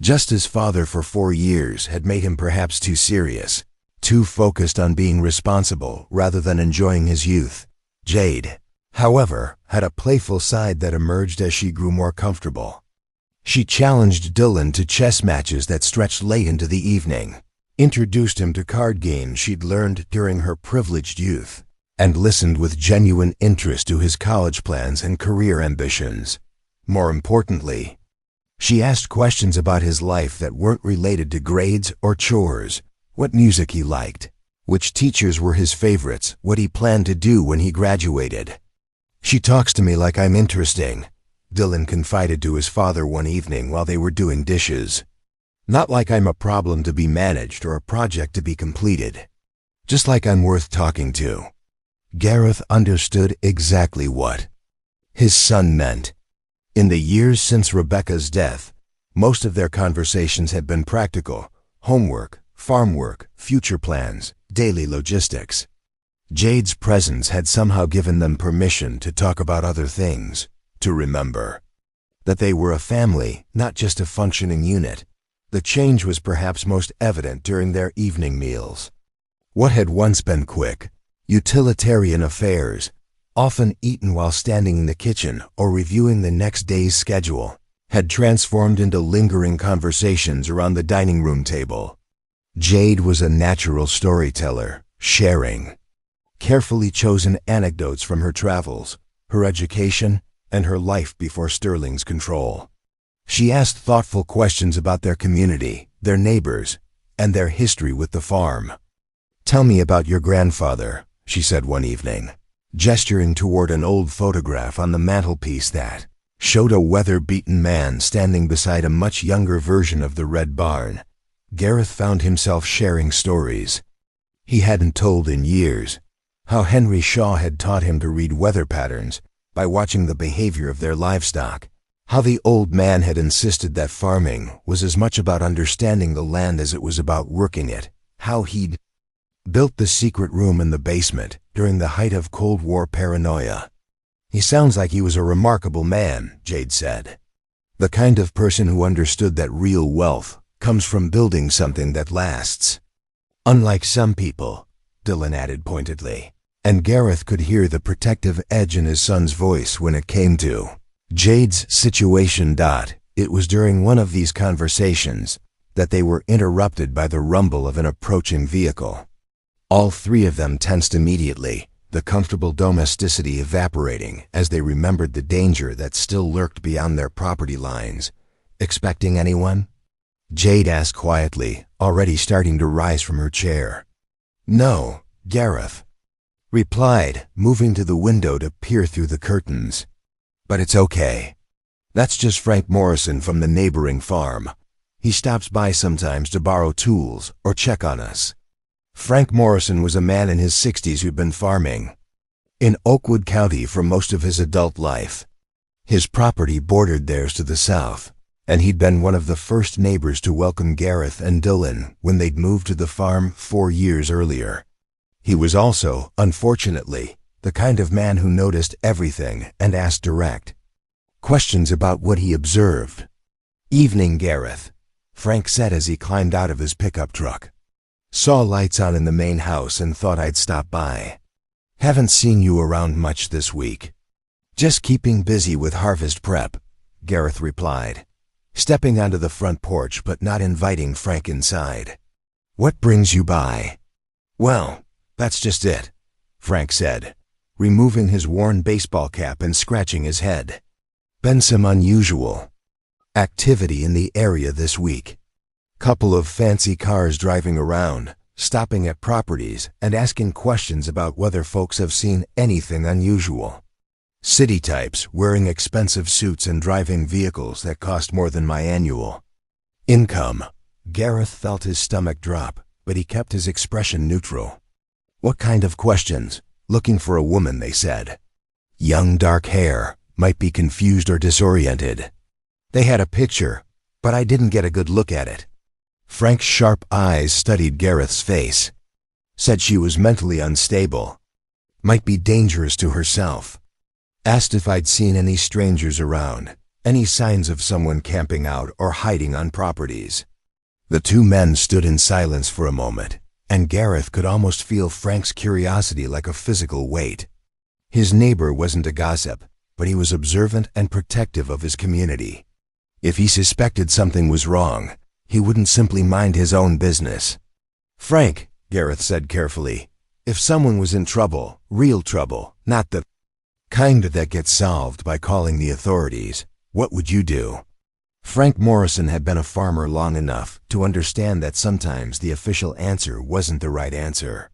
just his father for 4 years had made him perhaps too serious, too focused on being responsible rather than enjoying his youth. Jade, however, had a playful side that emerged as she grew more comfortable. She challenged Dylan to chess matches that stretched late into the evening, introduced him to card games she'd learned during her privileged youth, and listened with genuine interest to his college plans and career ambitions. More importantly, she asked questions about his life that weren't related to grades or chores: what music he liked, which teachers were his favorites, what he planned to do when he graduated. "She talks to me like I'm interesting," Dylan confided to his father one evening while they were doing dishes. "Not like I'm a problem to be managed or a project to be completed. Just like I'm worth talking to." Gareth understood exactly what his son meant. In the years since Rebecca's death, most of their conversations had been practical: homework, farm work, future plans, daily logistics. Jade's presence had somehow given them permission to talk about other things, to remember that they were a family, not just a functioning unit. The change was perhaps most evident during their evening meals. What had once been quick, utilitarian affairs, often eaten while standing in the kitchen or reviewing the next day's schedule, had transformed into lingering conversations around the dining room table. Jade was a natural storyteller, sharing carefully chosen anecdotes from her travels, her education, and her life before Sterling's control. She asked thoughtful questions about their community, their neighbors, and their history with the farm. "Tell me about your grandfather," she said one evening, gesturing toward an old photograph on the mantelpiece that showed a weather-beaten man standing beside a much younger version of the red barn. Gareth found himself sharing stories he hadn't told in years. How Henry Shaw had taught him to read weather patterns by watching the behavior of their livestock. How the old man had insisted that farming was as much about understanding the land as it was about working it. How he'd built the secret room in the basement during the height of Cold War paranoia. "He sounds like he was a remarkable man," Jade said. "The kind of person who understood that real wealth comes from building something that lasts. Unlike some people," Dylan added pointedly, and Gareth could hear the protective edge in his son's voice when it came to Jade's situation. It was during one of these conversations that they were interrupted by the rumble of an approaching vehicle. All three of them tensed immediately, the comfortable domesticity evaporating as they remembered the danger that still lurked beyond their property lines. "Expecting anyone?" Jade asked quietly, already starting to rise from her chair. "No," Gareth replied, moving to the window to peer through the curtains. "But it's okay. That's just Frank Morrison from the neighboring farm. He stops by sometimes to borrow tools or check on us." Frank Morrison was a man in his 60s who'd been farming in Oakwood County for most of his adult life. His property bordered theirs to the south, and he'd been one of the first neighbors to welcome Gareth and Dylan when they'd moved to the farm 4 years earlier. He was also, unfortunately, the kind of man who noticed everything and asked direct questions about what he observed. "Evening, Gareth," Frank said as he climbed out of his pickup truck. "Saw lights on in the main house and thought I'd stop by. Haven't seen you around much this week." "Just keeping busy with harvest prep," Gareth replied, stepping onto the front porch but not inviting Frank inside. "What brings you by?" "Well, that's just it," Frank said, removing his worn baseball cap and scratching his head. "Been some unusual activity in the area this week. Couple of fancy cars driving around, stopping at properties and asking questions about whether folks have seen anything unusual. City types wearing expensive suits and driving vehicles that cost more than my annual income." Gareth felt his stomach drop, but he kept his expression neutral. "What kind of questions?" "Looking for a woman," they said. "Young dark hair, might be confused or disoriented." They had a picture, but I didn't get a good look at it. Frank's sharp eyes studied Gareth's face. "Said she was mentally unstable. Might be dangerous to herself. Asked if I'd seen any strangers around, any signs of someone camping out or hiding on properties." The two men stood in silence for a moment, and Gareth could almost feel Frank's curiosity like a physical weight. His neighbor wasn't a gossip, but he was observant and protective of his community. If he suspected something was wrong, he wouldn't simply mind his own business. "Frank," Gareth said carefully, "if someone was in trouble, real trouble, not the kind that gets solved by calling the authorities, what would you do?" Frank Morrison had been a farmer long enough to understand that sometimes the official answer wasn't the right answer.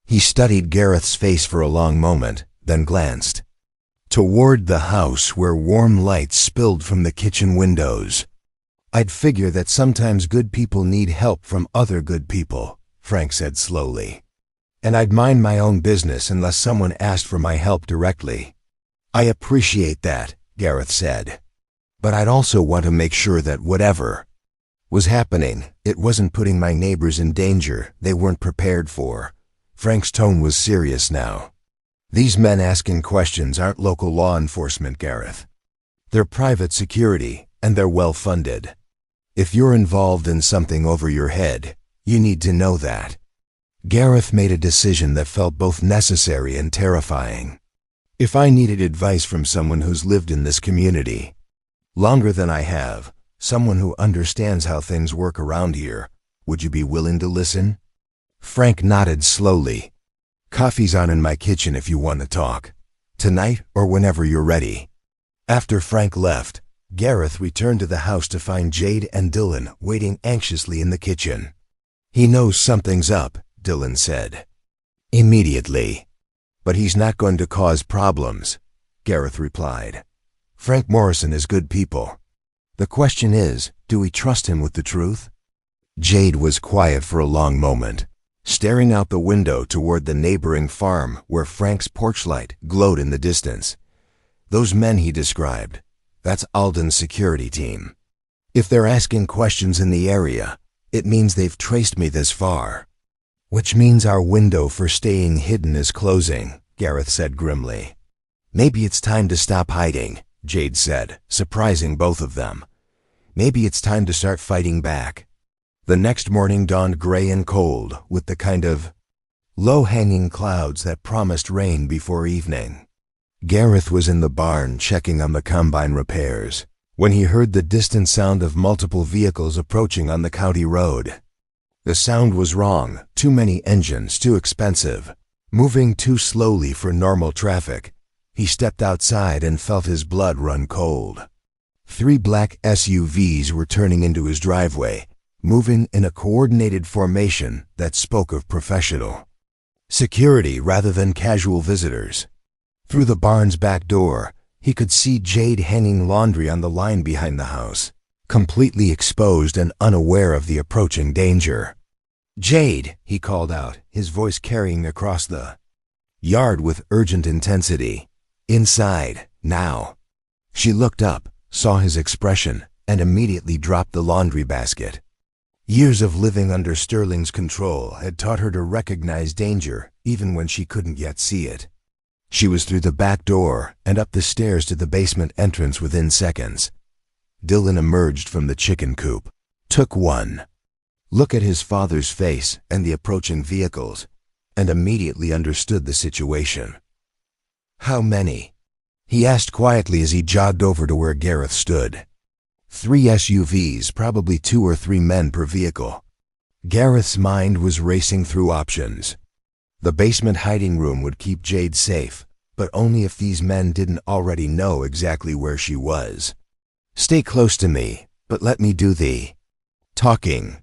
He studied Gareth's face for a long moment, then glanced toward the house where warm light spilled from the kitchen windows. "I'd figure that sometimes good people need help from other good people," Frank said slowly. "And I'd mind my own business unless someone asked for my help directly." "I appreciate that," Gareth said. "But I'd also want to make sure that whatever was happening. It wasn't putting my neighbors in danger they weren't prepared for. Frank's tone was serious now. These men asking questions aren't local law enforcement, Gareth. They're private security, and they're well-funded. If you're involved in something over your head, you need to know that. Gareth made a decision that felt both necessary and terrifying. If I needed advice from someone who's lived in this community longer than I have, someone who understands how things work around here, would you be willing to listen? Frank nodded slowly. Coffee's on in my kitchen if you want to talk. Tonight or whenever you're ready. After Frank left, Gareth returned to the house to find Jade and Dylan waiting anxiously in the kitchen. He knows something's up, Dylan said. Immediately. But he's not going to cause problems, Gareth replied. Frank Morrison is good people. The question is, do we trust him with the truth? Jade was quiet for a long moment, staring out the window toward the neighboring farm where Frank's porch light glowed in the distance. Those men he described, that's Alden's security team. If they're asking questions in the area, it means they've traced me this far. Which means our window for staying hidden is closing, Gareth said grimly. Maybe it's time to stop hiding, Jade said, surprising both of them. Maybe it's time to start fighting back. The next morning dawned gray and cold, with the kind of low-hanging clouds that promised rain before evening. Gareth was in the barn checking on the combine repairs when he heard the distant sound of multiple vehicles approaching on the county road. The sound was wrong, too many engines, too expensive, moving too slowly for normal traffic. He stepped outside and felt his blood run cold. 3 black SUVs were turning into his driveway, moving in a coordinated formation that spoke of professional security rather than casual visitors. Through the barn's back door, he could see Jade hanging laundry on the line behind the house, completely exposed and unaware of the approaching danger. Jade, he called out, his voice carrying across the yard with urgent intensity. Inside, now. She looked up, saw his expression, and immediately dropped the laundry basket. Years of living under Sterling's control had taught her to recognize danger even when she couldn't yet see it. She was through the back door and up the stairs to the basement entrance within seconds. Dylan emerged from the chicken coop, took one look at his father's face and the approaching vehicles, and immediately understood the situation. How many? He asked quietly as he jogged over to where Gareth stood. 3 SUVs, probably 2 or 3 men per vehicle. Gareth's mind was racing through options. The basement hiding room would keep Jade safe, but only if these men didn't already know exactly where she was. Stay close to me, but let me do the talking.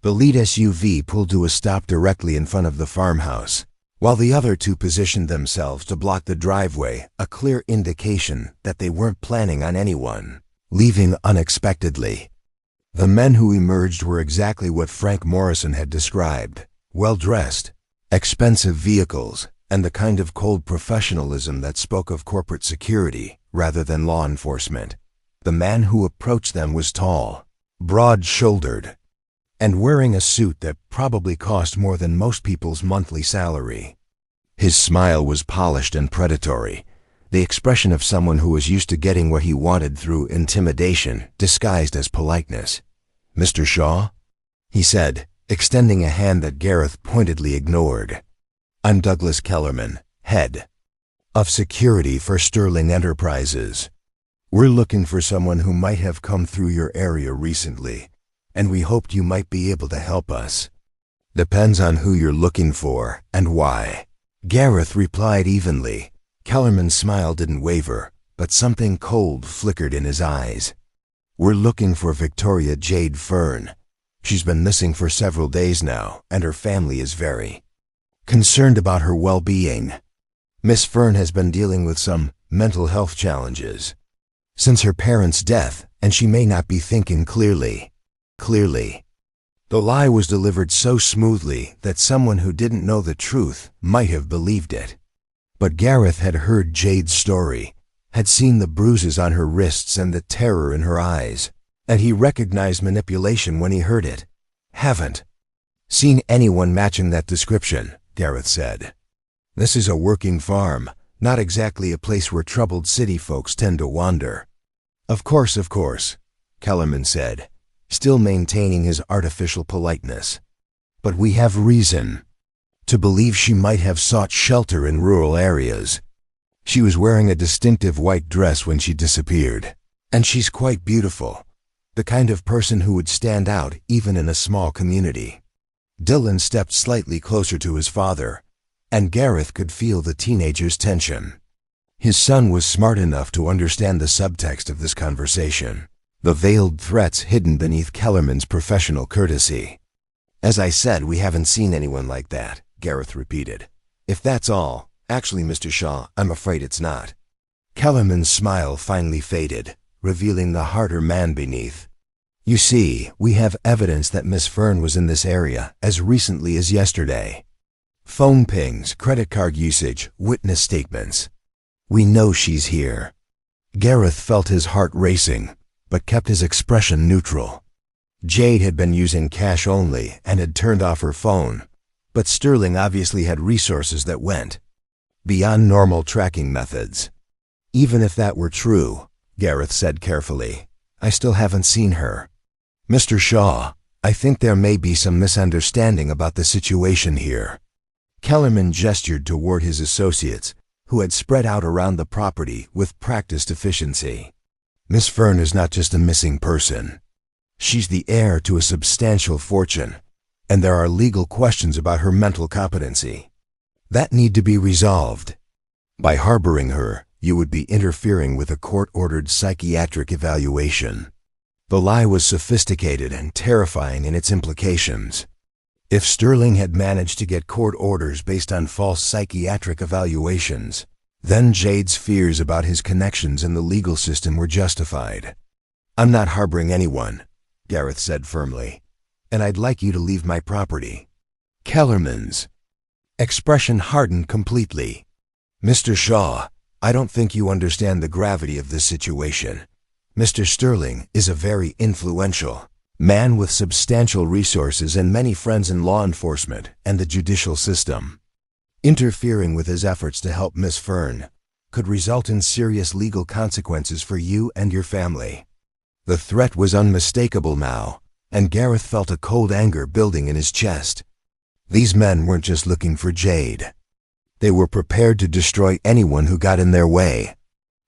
The lead SUV pulled to a stop directly in front of the farmhouse, while the other 2 positioned themselves to block the driveway, a clear indication that they weren't planning on anyone leaving unexpectedly. The men who emerged were exactly what Frank Morrison had described, well-dressed, expensive vehicles, and the kind of cold professionalism that spoke of corporate security rather than law enforcement. The man who approached them was tall, broad-shouldered, and wearing a suit that probably cost more than most people's monthly salary. His smile was polished and predatory, the expression of someone who was used to getting what he wanted through intimidation disguised as politeness. "Mr. Shaw?" he said, extending a hand that Gareth pointedly ignored. "I'm Douglas Kellerman, head of security for Sterling Enterprises. We're looking for someone who might have come through your area recently, and we hoped you might be able to help us. Depends on who you're looking for and why." Gareth replied evenly. Kellerman's smile didn't waver, but something cold flickered in his eyes. "We're looking for Victoria Jade Fern. She's been missing for several days now, and her family is very concerned about her well-being. Miss Fern has been dealing with some mental health challenges since her parents' death, and she may not be thinking clearly. The lie was delivered so smoothly that someone who didn't know the truth might have believed it. But Gareth had heard Jade's story, had seen the bruises on her wrists and the terror in her eyes. and he recognized manipulation when he heard it. Haven't seen anyone matching that description, Gareth said. This is a working farm, not exactly a place where troubled city folks tend to wander. Of course, Kellerman said, still maintaining his artificial politeness. But we have reason to believe she might have sought shelter in rural areas. She was wearing a distinctive white dress when she disappeared. And she's quite beautiful, the kind of person who would stand out even in a small community. Dylan stepped slightly closer to his father, and Gareth could feel the teenager's tension. His son was smart enough to understand the subtext of this conversation, the veiled threats hidden beneath Kellerman's professional courtesy. As I said, we haven't seen anyone like that, Gareth repeated. If that's all, actually, Mr. Shaw, I'm afraid it's not. Kellerman's smile finally faded, revealing the harder man beneath. You see, we have evidence that Miss Fern was in this area as recently as yesterday. Phone pings, credit card usage, witness statements. We know she's here. Gareth felt his heart racing, but kept his expression neutral. Jade had been using cash only and had turned off her phone, but Sterling obviously had resources that went beyond normal tracking methods. Even if that were true, Gareth said carefully, I still haven't seen her. Mr. Shaw, I think there may be some misunderstanding about the situation here. Kellerman gestured toward his associates, who had spread out around the property with practiced efficiency. Miss Fern is not just a missing person. She's the heir to a substantial fortune, and there are legal questions about her mental competency that need to be resolved. By harboring her, you would be interfering with a court-ordered psychiatric evaluation. The lie was sophisticated and terrifying in its implications. If Sterling had managed to get court orders based on false psychiatric evaluations, then Jade's fears about his connections in the legal system were justified. I'm not harboring anyone, Gareth said firmly, and I'd like you to leave my property. Kellerman's expression hardened completely. Mr. Shaw, I don't think you understand the gravity of this situation. Mr. Sterling is a very influential man with substantial resources and many friends in law enforcement and the judicial system. Interfering with his efforts to help Miss Fern could result in serious legal consequences for you and your family. The threat was unmistakable now, and Gareth felt a cold anger building in his chest. These men weren't just looking for Jade. They were prepared to destroy anyone who got in their way.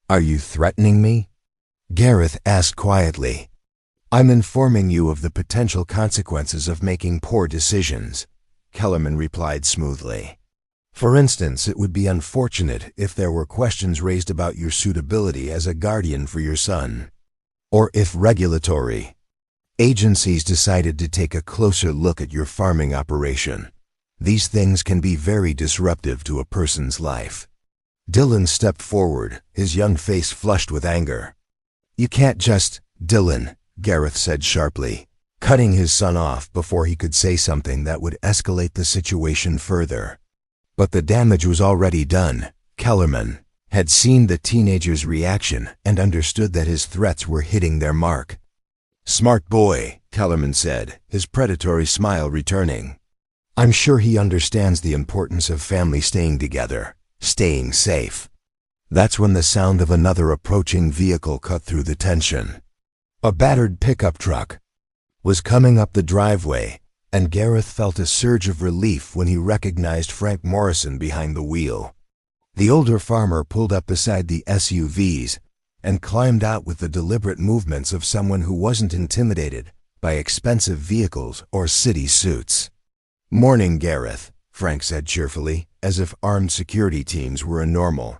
Are you threatening me? Gareth asked quietly. I'm informing you of the potential consequences of making poor decisions, Kellerman replied smoothly. For instance, it would be unfortunate if there were questions raised about your suitability as a guardian for your son, or if regulatory agencies decided to take a closer look at your farming operation. These things can be very disruptive to a person's life. Dylan stepped forward, his young face flushed with anger. You can't just, Dylan, Gareth said sharply, cutting his son off before he could say something that would escalate the situation further. But the damage was already done. Kellerman had seen the teenager's reaction and understood that his threats were hitting their mark. Smart boy, Kellerman said, his predatory smile returning. I'm sure he understands the importance of family staying together, staying safe. That's when the sound of another approaching vehicle cut through the tension. A battered pickup truck was coming up the driveway, and Gareth felt a surge of relief when he recognized Frank Morrison behind the wheel. The older farmer pulled up beside the SUVs and climbed out with the deliberate movements of someone who wasn't intimidated by expensive vehicles or city suits. Morning, Gareth, Frank said cheerfully, as if armed security teams were a normal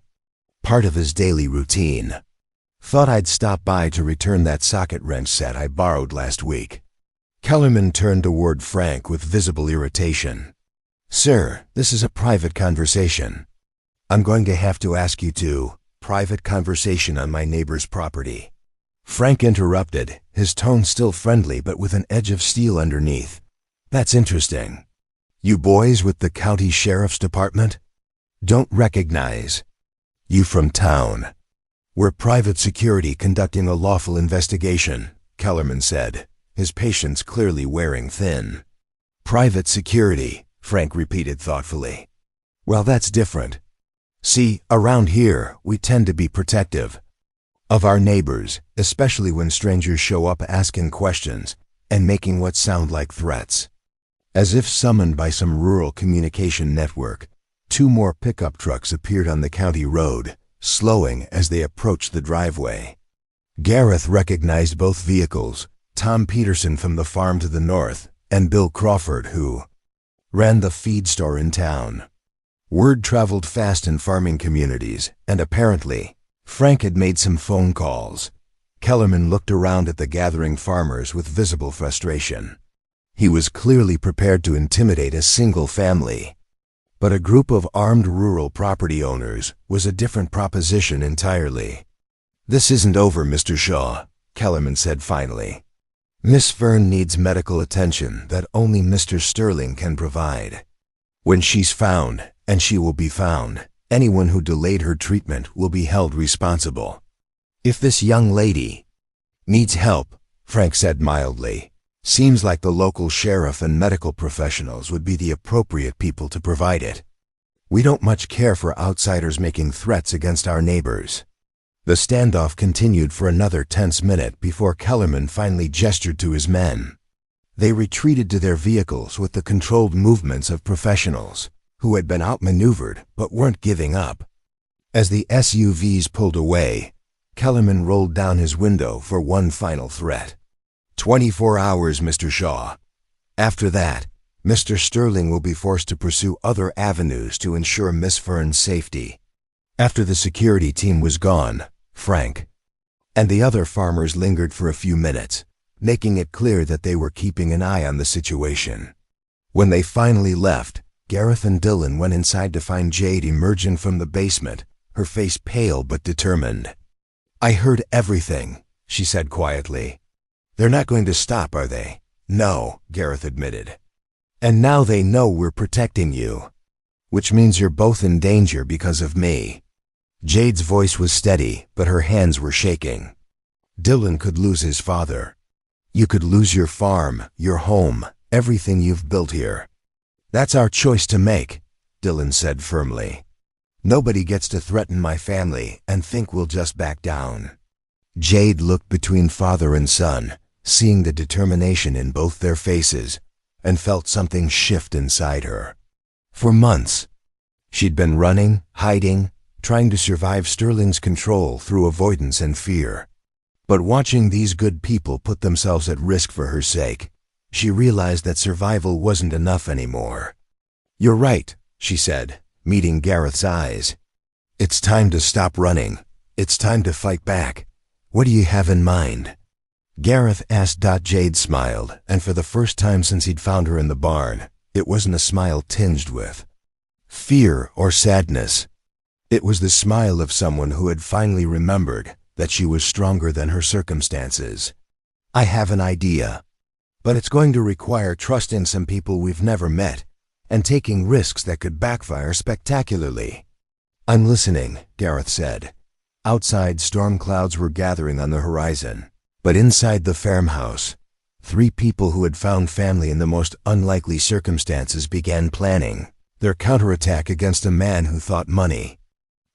part of his daily routine. Thought I'd stop by to return that socket wrench set I borrowed last week. Kellerman turned toward Frank with visible irritation. Sir, this is a private conversation. I'm going to have to ask you to private conversation on my neighbor's property. Frank interrupted, his tone still friendly but with an edge of steel underneath. That's interesting. You boys with the county sheriff's department? Don't recognize you from town. We're private security conducting a lawful investigation, Kellerman said, his patience clearly wearing thin. Private security, Frank repeated thoughtfully. Well, that's different. See, around here, we tend to be protective of our neighbors, especially when strangers show up asking questions and making what sound like threats. As if summoned by some rural communication network, 2 more pickup trucks appeared on the county road, slowing as they approached the driveway. Gareth recognized both vehicles, Tom Peterson from the farm to the north, and Bill Crawford, who ran the feed store in town. Word traveled fast in farming communities, and apparently, Frank had made some phone calls. Kellerman looked around at the gathering farmers with visible frustration. He was clearly prepared to intimidate a single family. But a group of armed rural property owners was a different proposition entirely. This isn't over, Mr. Shaw, Kellerman said finally. Miss Fern needs medical attention that only Mr. Sterling can provide. When she's found, and she will be found, anyone who delayed her treatment will be held responsible. If this young lady needs help, Frank said mildly, seems like the local sheriff and medical professionals would be the appropriate people to provide it. We don't much care for outsiders making threats against our neighbors. The standoff continued for another tense minute before Kellerman finally gestured to his men. They retreated to their vehicles with the controlled movements of professionals who had been outmaneuvered but weren't giving up. As the SUVs pulled away, Kellerman rolled down his window for one final threat. 24 hours, Mr. Shaw. After that, Mr. Sterling will be forced to pursue other avenues to ensure Miss Fern's safety. After the security team was gone, Frank and the other farmers lingered for a few minutes, making it clear that they were keeping an eye on the situation. When they finally left, Gareth and Dylan went inside to find Jade emerging from the basement, her face pale but determined. I heard everything, she said quietly. They're not going to stop, are they? No, Gareth admitted. And now they know we're protecting you. Which means you're both in danger because of me. Jade's voice was steady, but her hands were shaking. Dylan could lose his father. You could lose your farm, your home, everything you've built here. That's our choice to make, Dylan said firmly. Nobody gets to threaten my family and think we'll just back down. Jade looked between father and son, seeing the determination in both their faces, and felt something shift inside her. For months, she'd been running, hiding, trying to survive Sterling's control through avoidance and fear. But watching these good people put themselves at risk for her sake, she realized that survival wasn't enough anymore. You're right, she said, meeting Gareth's eyes. It's time to stop running. It's time to fight back. What do you have in mind? Gareth asked. Jade smiled, and for the first time since he'd found her in the barn, it wasn't a smile tinged with fear or sadness. It was the smile of someone who had finally remembered that she was stronger than her circumstances. I have an idea, but it's going to require trust in some people we've never met, and taking risks that could backfire spectacularly. I'm listening, Gareth said. Outside, storm clouds were gathering on the horizon, but inside the farmhouse, 3 people who had found family in the most unlikely circumstances began planning their counterattack against a man who thought money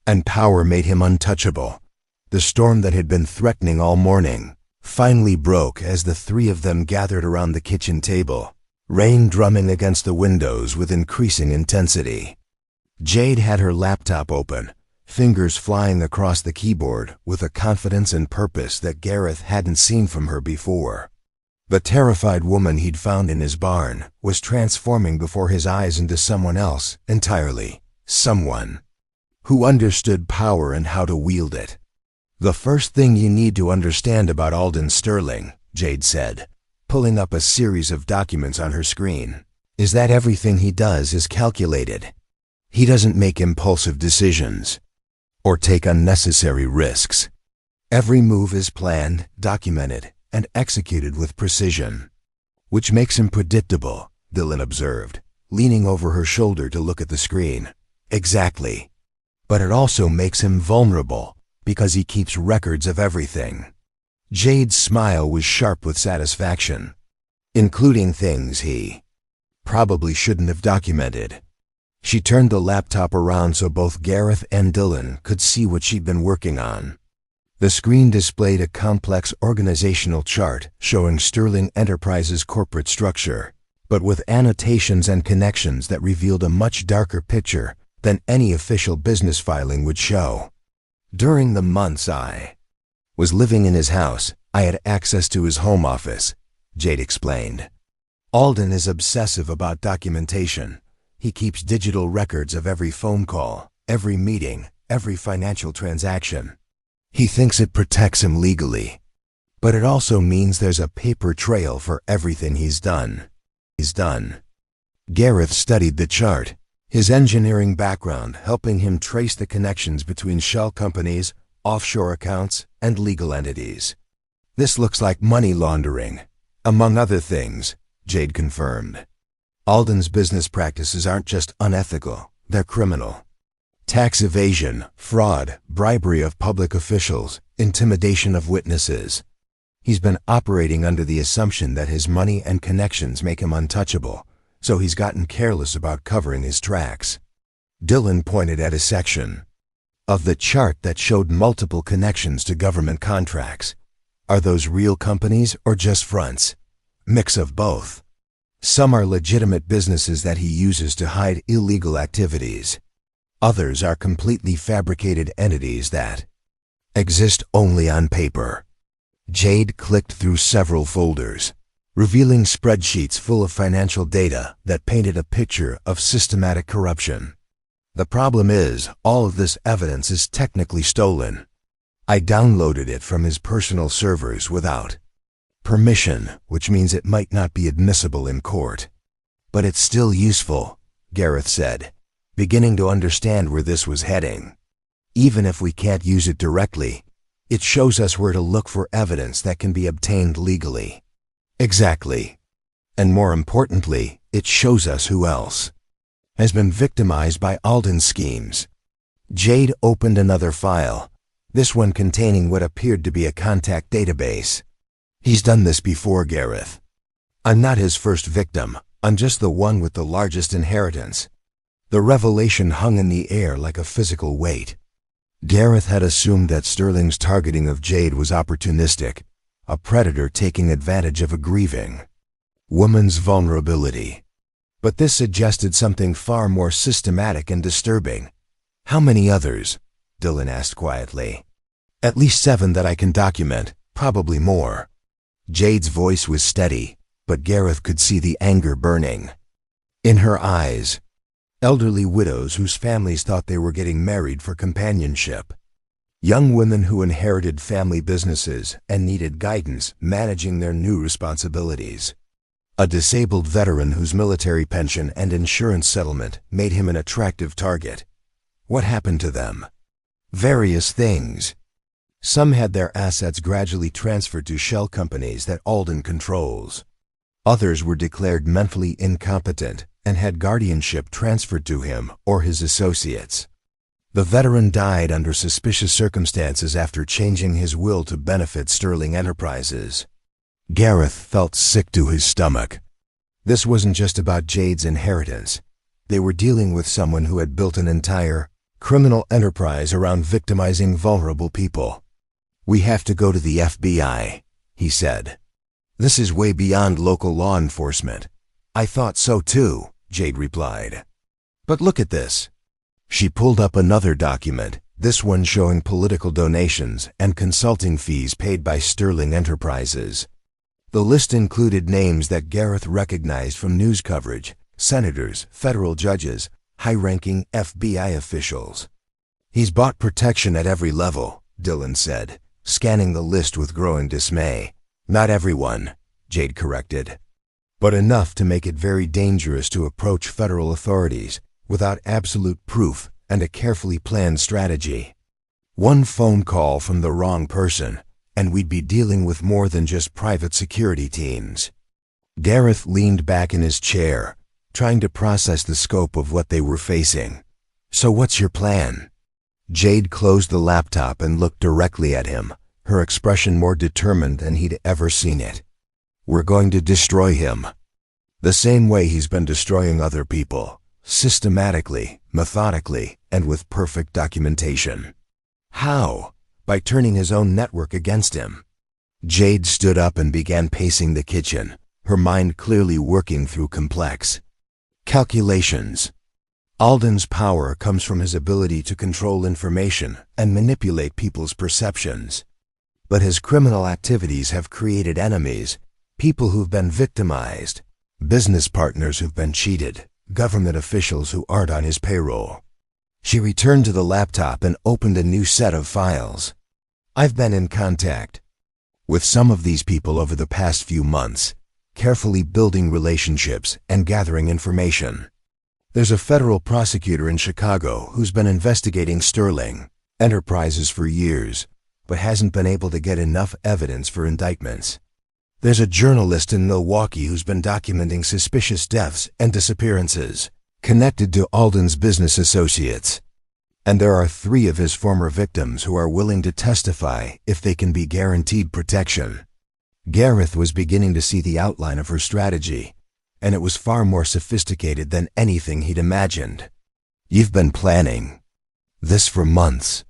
and power made him untouchable. The storm that had been threatening all morning finally broke as the 3 of them gathered around the kitchen table, rain drumming against the windows with increasing intensity. Jade had her laptop open, fingers flying across the keyboard with a confidence and purpose that Gareth hadn't seen from her before. The terrified woman he'd found in his barn was transforming before his eyes into someone else entirely, someone who understood power and how to wield it. The first thing you need to understand about Alden Sterling, Jade said, pulling up a series of documents on her screen, is that everything he does is calculated. He doesn't make impulsive decisions or take unnecessary risks. Every move is planned, documented, and executed with precision, which makes him predictable, Dylan observed, leaning over her shoulder to look at the screen. Exactly. But it also makes him vulnerable, because he keeps records of everything. Jade's smile was sharp with satisfaction, including things he probably shouldn't have documented. She turned the laptop around so both Gareth and Dylan could see what she'd been working on. The screen displayed a complex organizational chart showing Sterling Enterprises' corporate structure, but with annotations and connections that revealed a much darker picture than any official business filing would show. During the months I was living in his house, I had access to his home office, Jade explained. Alden is obsessive about documentation. He keeps digital records of every phone call, every meeting, every financial transaction. He thinks it protects him legally, but it also means there's a paper trail for everything he's done. Gareth studied the chart, his engineering background helping him trace the connections between shell companies, offshore accounts, and legal entities. This looks like money laundering, among other things, Jade confirmed. Alden's business practices aren't just unethical, they're criminal. Tax evasion, fraud, bribery of public officials, intimidation of witnesses. He's been operating under the assumption that his money and connections make him untouchable, so he's gotten careless about covering his tracks. Dylan pointed at a section of the chart that showed multiple connections to government contracts. Are those real companies or just fronts? Mix of both. Some are legitimate businesses that he uses to hide illegal activities. Others are completely fabricated entities that exist only on paper. Jade clicked through several folders, revealing spreadsheets full of financial data that painted a picture of systematic corruption. The problem is, all of this evidence is technically stolen. I downloaded it from his personal servers without permission, which means it might not be admissible in court. But it's still useful, Gareth said, beginning to understand where this was heading. Even if we can't use it directly, it shows us where to look for evidence that can be obtained legally. Exactly. And more importantly, it shows us who else has been victimized by Alden's schemes. Jade opened another file, this one containing what appeared to be a contact database. He's done this before, Gareth. I'm not his first victim. I'm just the one with the largest inheritance. The revelation hung in the air like a physical weight. Gareth had assumed that Sterling's targeting of Jade was opportunistic, a predator taking advantage of a grieving woman's vulnerability. But this suggested something far more systematic and disturbing. How many others? Dylan asked quietly. At least 7 that I can document, probably more. Jade's voice was steady, but Gareth could see the anger burning in her eyes. Elderly widows whose families thought they were getting married for companionship. Young women who inherited family businesses and needed guidance managing their new responsibilities. A disabled veteran whose military pension and insurance settlement made him an attractive target. What happened to them? Various things. Some had their assets gradually transferred to shell companies that Alden controls. Others were declared mentally incompetent and had guardianship transferred to him or his associates. The veteran died under suspicious circumstances after changing his will to benefit Sterling Enterprises. Gareth felt sick to his stomach. This wasn't just about Jade's inheritance. They were dealing with someone who had built an entire criminal enterprise around victimizing vulnerable people. We have to go to the FBI, he said. This is way beyond local law enforcement. I thought so too, Jade replied. But look at this. She pulled up another document, this one showing political donations and consulting fees paid by Sterling Enterprises. The list included names that Gareth recognized from news coverage, senators, federal judges, high-ranking FBI officials. He's bought protection at every level, Dylan said, scanning the list with growing dismay. Not everyone, Jade corrected, but enough to make it very dangerous to approach federal authorities without absolute proof and a carefully planned strategy. One phone call from the wrong person, and we'd be dealing with more than just private security teams. Gareth leaned back in his chair, trying to process the scope of what they were facing. So what's your plan? Jade closed the laptop and looked directly at him, her expression more determined than he'd ever seen it. "We're going to destroy him. The same way he's been destroying other people, systematically, methodically, and with perfect documentation." "How?" "By turning his own network against him." Jade stood up and began pacing the kitchen, her mind clearly working through complex calculations. Alden's power comes from his ability to control information and manipulate people's perceptions. But his criminal activities have created enemies, people who've been victimized, business partners who've been cheated, government officials who aren't on his payroll. She returned to the laptop and opened a new set of files. "I've been in contact with some of these people over the past few months, carefully building relationships and gathering information. There's a federal prosecutor in Chicago who's been investigating Sterling Enterprises for years, but hasn't been able to get enough evidence for indictments. There's a journalist in Milwaukee who's been documenting suspicious deaths and disappearances connected to Alden's business associates. And there are 3 of his former victims who are willing to testify if they can be guaranteed protection." Gareth was beginning to see the outline of her strategy, and it was far more sophisticated than anything he'd imagined. "You've been planning this for months,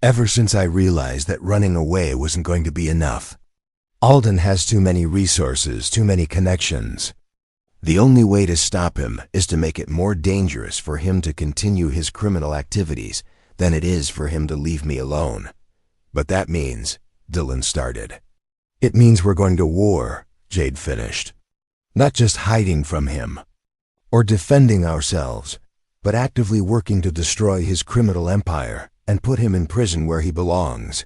ever since I realized that running away wasn't going to be enough. Alden has too many resources, too many connections. The only way to stop him is to make it more dangerous for him to continue his criminal activities than it is for him to leave me alone. But that means," Dylan started. "It means we're going to war," Jade finished. "Not just hiding from him or defending ourselves, but actively working to destroy his criminal empire and put him in prison where he belongs."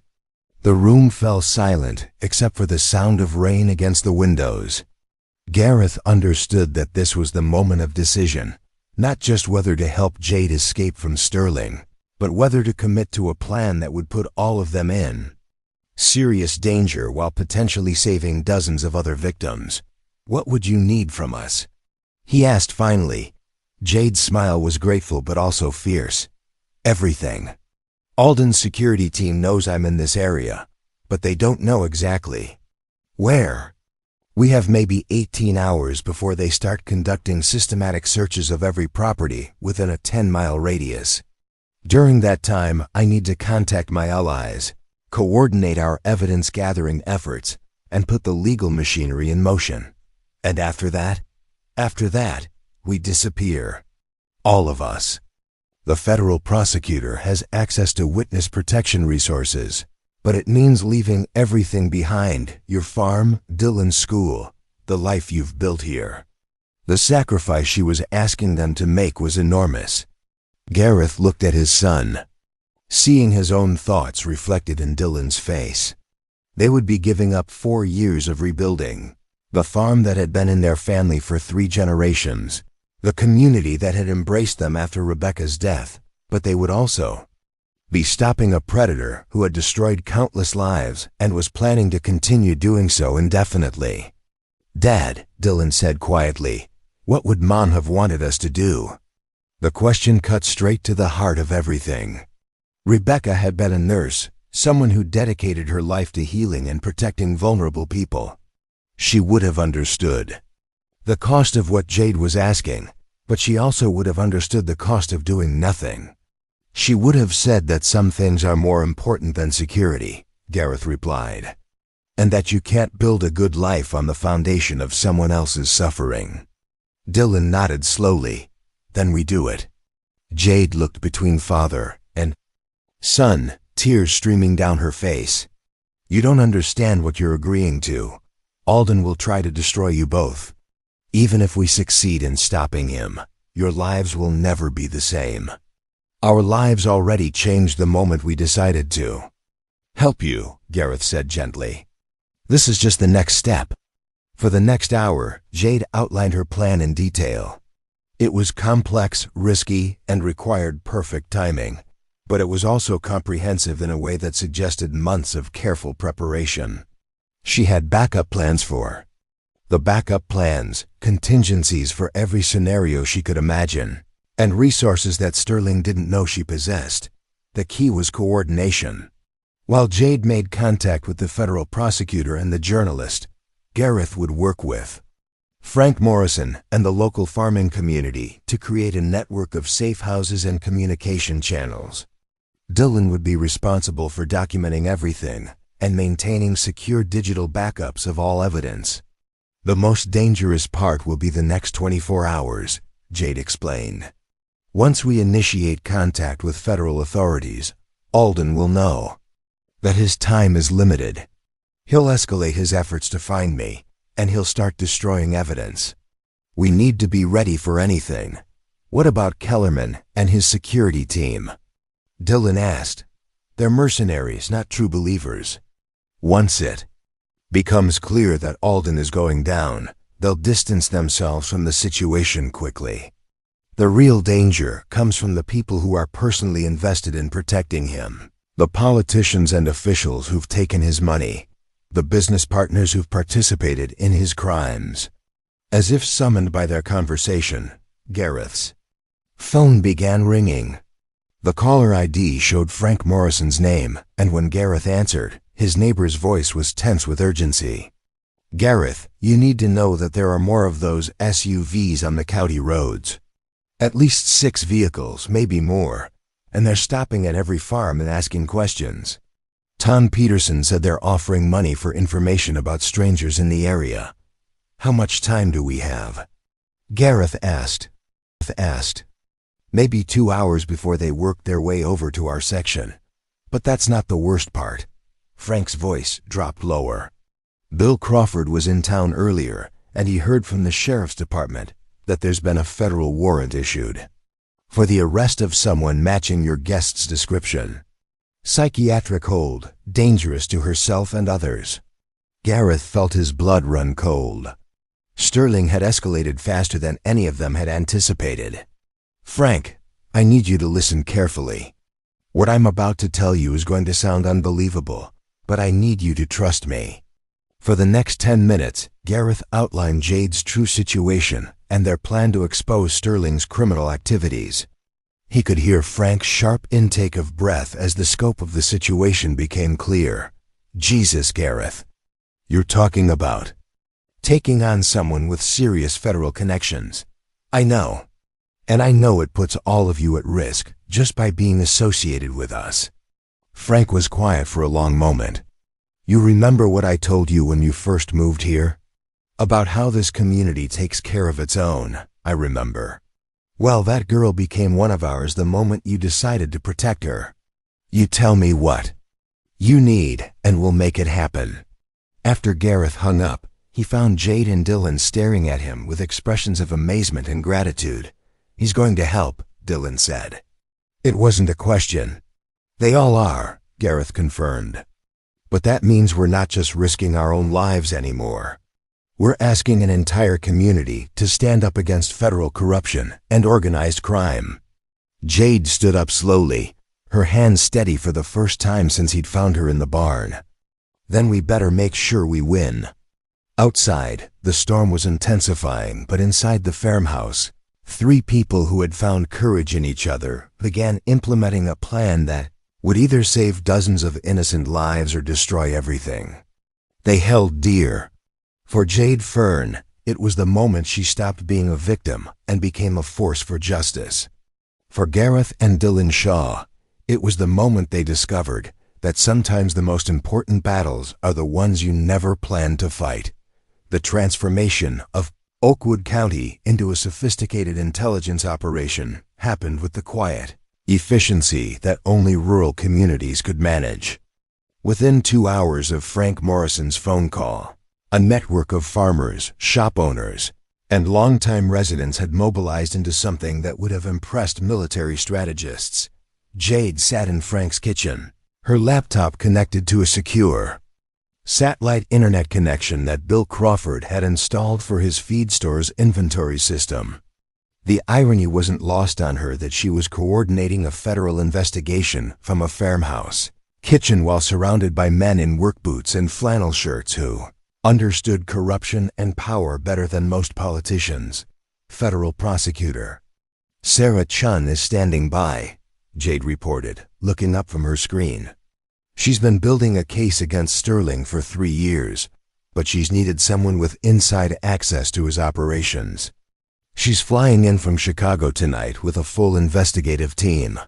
The room fell silent except for the sound of rain against the windows. Gareth understood that this was the moment of decision, not just whether to help Jade escape from Sterling, but whether to commit to a plan that would put all of them in serious danger while potentially saving dozens of other victims. "What would you need from us?" he asked finally. Jade's smile was grateful but also fierce. "Everything. Alden's security team knows I'm in this area, but they don't know exactly where. We have maybe 18 hours before they start conducting systematic searches of every property within a 10-mile radius. During that time, I need to contact my allies, coordinate our evidence-gathering efforts, and put the legal machinery in motion. And after that, we disappear. All of us. The federal prosecutor has access to witness protection resources, but it means leaving everything behind: your farm, Dylan's school, the life you've built here." The sacrifice she was asking them to make was enormous. Gareth looked at his son, seeing his own thoughts reflected in Dylan's face. They would be giving up 4 years of rebuilding, the farm that had been in their family for 3 generations, the community that had embraced them after Rebecca's death, but they would also be stopping a predator who had destroyed countless lives and was planning to continue doing so indefinitely. "Dad," Dylan said quietly, "what would Mom have wanted us to do?" The question cut straight to the heart of everything. Rebecca had been a nurse, someone who dedicated her life to healing and protecting vulnerable people. She would have understood the cost of what Jade was asking, but she also would have understood the cost of doing nothing. "She would have said that some things are more important than security," Gareth replied, "and that you can't build a good life on the foundation of someone else's suffering." Dylan nodded slowly. "Then we do it." Jade looked between father and son, tears streaming down her face. "You don't understand what you're agreeing to. Alden will try to destroy you both. Even if we succeed in stopping him, your lives will never be the same. Our lives already changed the moment we decided to help you," Gareth said gently. "This is just the next step." For the next hour, Jade outlined her plan in detail. It was complex, risky, and required perfect timing, but it was also comprehensive in a way that suggested months of careful preparation. She had backup plans for the backup plans, contingencies for every scenario she could imagine, and resources that Sterling didn't know she possessed. The key was coordination. While Jade made contact with the federal prosecutor and the journalist, Gareth would work with Frank Morrison and the local farming community to create a network of safe houses and communication channels. Dylan would be responsible for documenting everything and maintaining secure digital backups of all evidence. The most dangerous part will be the next 24 hours, Jade explained. Once we initiate contact with federal authorities, Alden will know that his time is limited. He'll escalate his efforts to find me, and he'll start destroying evidence. We need to be ready for anything. What about Kellerman and his security team? Dylan asked. They're mercenaries, not true believers. Once it becomes clear that Alden is going down, they'll distance themselves from the situation quickly. The real danger comes from the people who are personally invested in protecting him. The politicians and officials who've taken his money. The business partners who've participated in his crimes. As if summoned by their conversation, Gareth's phone began ringing. The caller ID showed Frank Morrison's name, and when Gareth answered, his neighbor's voice was tense with urgency. Gareth, you need to know that there are more of those SUVs on the county roads. At least 6 vehicles, maybe more, and they're stopping at every farm and asking questions. Tom Peterson said they're offering money for information about strangers in the area. How much time do we have? Gareth asked. Maybe 2 hours before they work their way over to our section. But that's not the worst part. Frank's voice dropped lower. Bill Crawford was in town earlier, and he heard from the sheriff's department that there's been a federal warrant issued for the arrest of someone matching your guest's description. Psychiatric hold, dangerous to herself and others. Gareth felt his blood run cold. Sterling had escalated faster than any of them had anticipated. Frank, I need you to listen carefully. What I'm about to tell you is going to sound unbelievable, but I need you to trust me. For the next 10 minutes, Gareth outlined Jade's true situation and their plan to expose Sterling's criminal activities. He could hear Frank's sharp intake of breath as the scope of the situation became clear. Jesus, Gareth. You're talking about taking on someone with serious federal connections. I know. And I know it puts all of you at risk just by being associated with us. Frank was quiet for a long moment. You remember what I told you when you first moved here? About how this community takes care of its own, I remember. Well, that girl became one of ours the moment you decided to protect her. You tell me what you need, and we'll make it happen. After Gareth hung up, he found Jade and Dylan staring at him with expressions of amazement and gratitude. He's going to help, Dylan said. It wasn't a question. They all are, Gareth confirmed. But that means we're not just risking our own lives anymore. We're asking an entire community to stand up against federal corruption and organized crime. Jade stood up slowly, her hands steady for the first time since he'd found her in the barn. Then we better make sure we win. Outside, the storm was intensifying, but inside the farmhouse, 3 people who had found courage in each other began implementing a plan that would either save dozens of innocent lives or destroy everything. They held dear. For Jade Fern, it was the moment she stopped being a victim and became a force for justice. For Gareth and Dylan Shaw, it was the moment they discovered that sometimes the most important battles are the ones you never planned to fight. The transformation of Oakwood County into a sophisticated intelligence operation happened with the quiet efficiency that only rural communities could manage. Within 2 hours of Frank Morrison's phone call, a network of farmers, shop owners, and longtime residents had mobilized into something that would have impressed military strategists. Jade sat in Frank's kitchen, her laptop connected to a secure satellite internet connection that Bill Crawford had installed for his feed store's inventory system. The irony wasn't lost on her that she was coordinating a federal investigation from a farmhouse kitchen while surrounded by men in work boots and flannel shirts who understood corruption and power better than most politicians. Federal prosecutor Sarah Chun is standing by, Jade reported, looking up from her screen. She's been building a case against Sterling for 3 years, but she's needed someone with inside access to his operations. She's flying in from Chicago tonight with a full investigative team.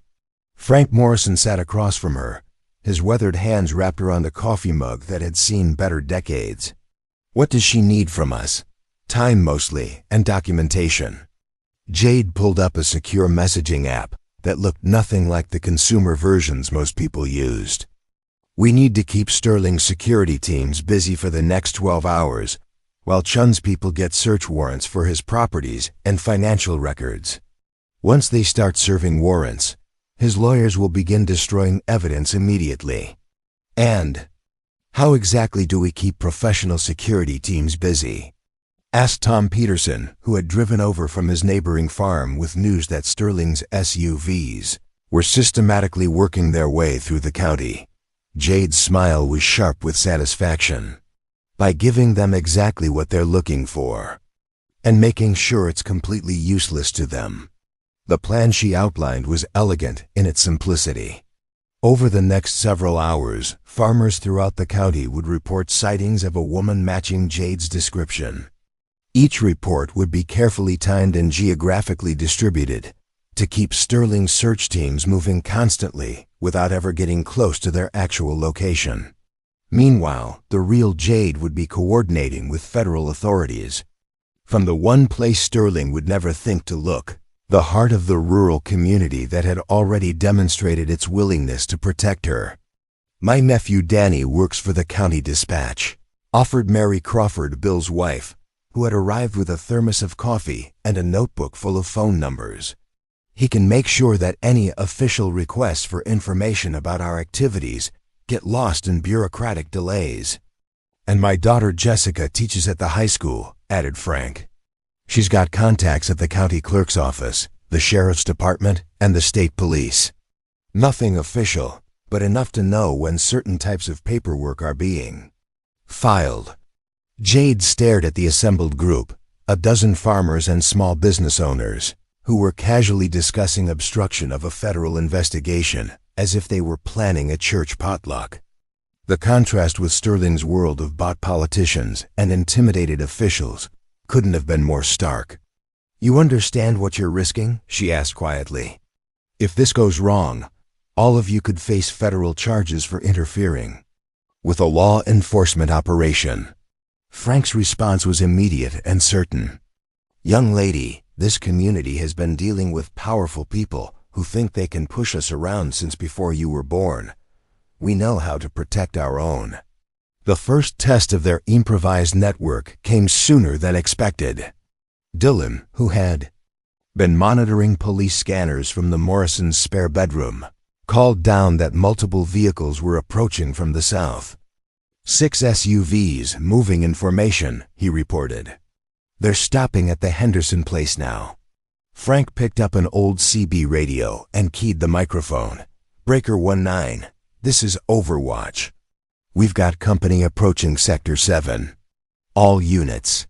Frank Morrison sat across from her, his weathered hands wrapped around a coffee mug that had seen better decades. What does she need from us? Time mostly, and documentation. Jade pulled up a secure messaging app that looked nothing like the consumer versions most people used. We need to keep Sterling's security teams busy for the next 12 hours, while Chun's people get search warrants for his properties and financial records. Once they start serving warrants, his lawyers will begin destroying evidence immediately. And how exactly do we keep professional security teams busy? Asked Tom Peterson, who had driven over from his neighboring farm with news that Sterling's SUVs were systematically working their way through the county. Jade's smile was sharp with satisfaction. By giving them exactly what they're looking for, and making sure it's completely useless to them. The plan she outlined was elegant in its simplicity. Over the next several hours, farmers throughout the county would report sightings of a woman matching Jade's description. Each report would be carefully timed and geographically distributed to keep Sterling's search teams moving constantly without ever getting close to their actual location. Meanwhile, the real Jade would be coordinating with federal authorities. From the one place Sterling would never think to look, the heart of the rural community that had already demonstrated its willingness to protect her. My nephew Danny works for the county dispatch, offered Mary Crawford, Bill's wife, who had arrived with a thermos of coffee and a notebook full of phone numbers. He can make sure that any official requests for information about our activities get lost in bureaucratic delays. And my daughter Jessica teaches at the high school, added Frank. She's got contacts at the county clerk's office, the sheriff's department, and the state police. Nothing official, but enough to know when certain types of paperwork are being filed. Jade stared at the assembled group, a dozen farmers and small business owners, who were casually discussing obstruction of a federal investigation as if they were planning a church potluck. The contrast with Sterling's world of bought politicians and intimidated officials couldn't have been more stark. You understand what you're risking? She asked quietly. If this goes wrong, all of you could face federal charges for interfering with a law enforcement operation. Frank's response was immediate and certain. Young lady, this community has been dealing with powerful people who think they can push us around since before you were born. We know how to protect our own. The first test of their improvised network came sooner than expected. Dylan, who had been monitoring police scanners from the Morrisons' spare bedroom, called down that multiple vehicles were approaching from the south. 6 SUVs moving in formation, he reported. They're stopping at the Henderson place now. Frank picked up an old CB radio and keyed the microphone. Breaker 19, this is Overwatch. We've got company approaching Sector 7. All units.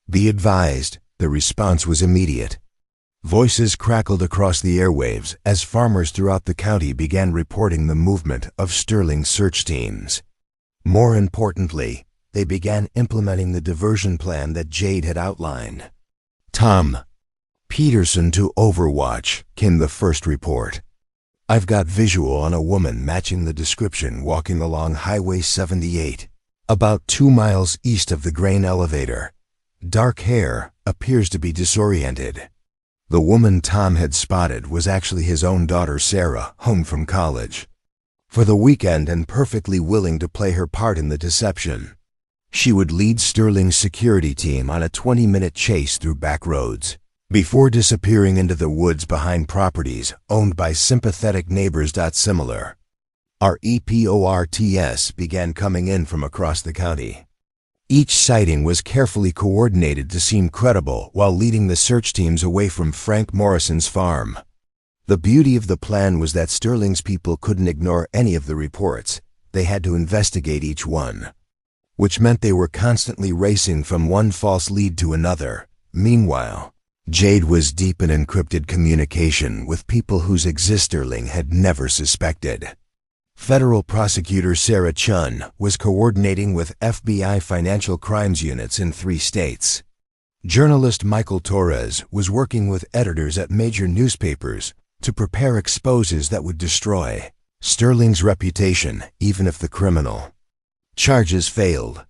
Be advised, the response was immediate. Voices crackled across the airwaves as farmers throughout the county began reporting the movement of Sterling search teams. More importantly, they began implementing the diversion plan that Jade had outlined. Tom Peterson to Overwatch, came the first report. I've got visual on a woman matching the description walking along Highway 78, about 2 miles east of the grain elevator. Dark hair, appears to be disoriented. The woman Tom had spotted was actually his own daughter Sarah, home from college for the weekend and perfectly willing to play her part in the deception. She would lead Sterling's security team on a 20-minute chase through back roads, before disappearing into the woods behind properties owned by sympathetic neighbors. Similar. Our EPORTS began coming in from across the county. Each sighting was carefully coordinated to seem credible while leading the search teams away from Frank Morrison's farm. The beauty of the plan was that Sterling's people couldn't ignore any of the reports. They had to investigate each one, which meant they were constantly racing from one false lead to another. Meanwhile, Jade was deep in encrypted communication with people whose existence Sterling had never suspected. Federal prosecutor Sarah Chun was coordinating with FBI financial crimes units in 3 states. Journalist Michael Torres was working with editors at major newspapers to prepare exposes that would destroy Sterling's reputation, even if the criminal charges failed.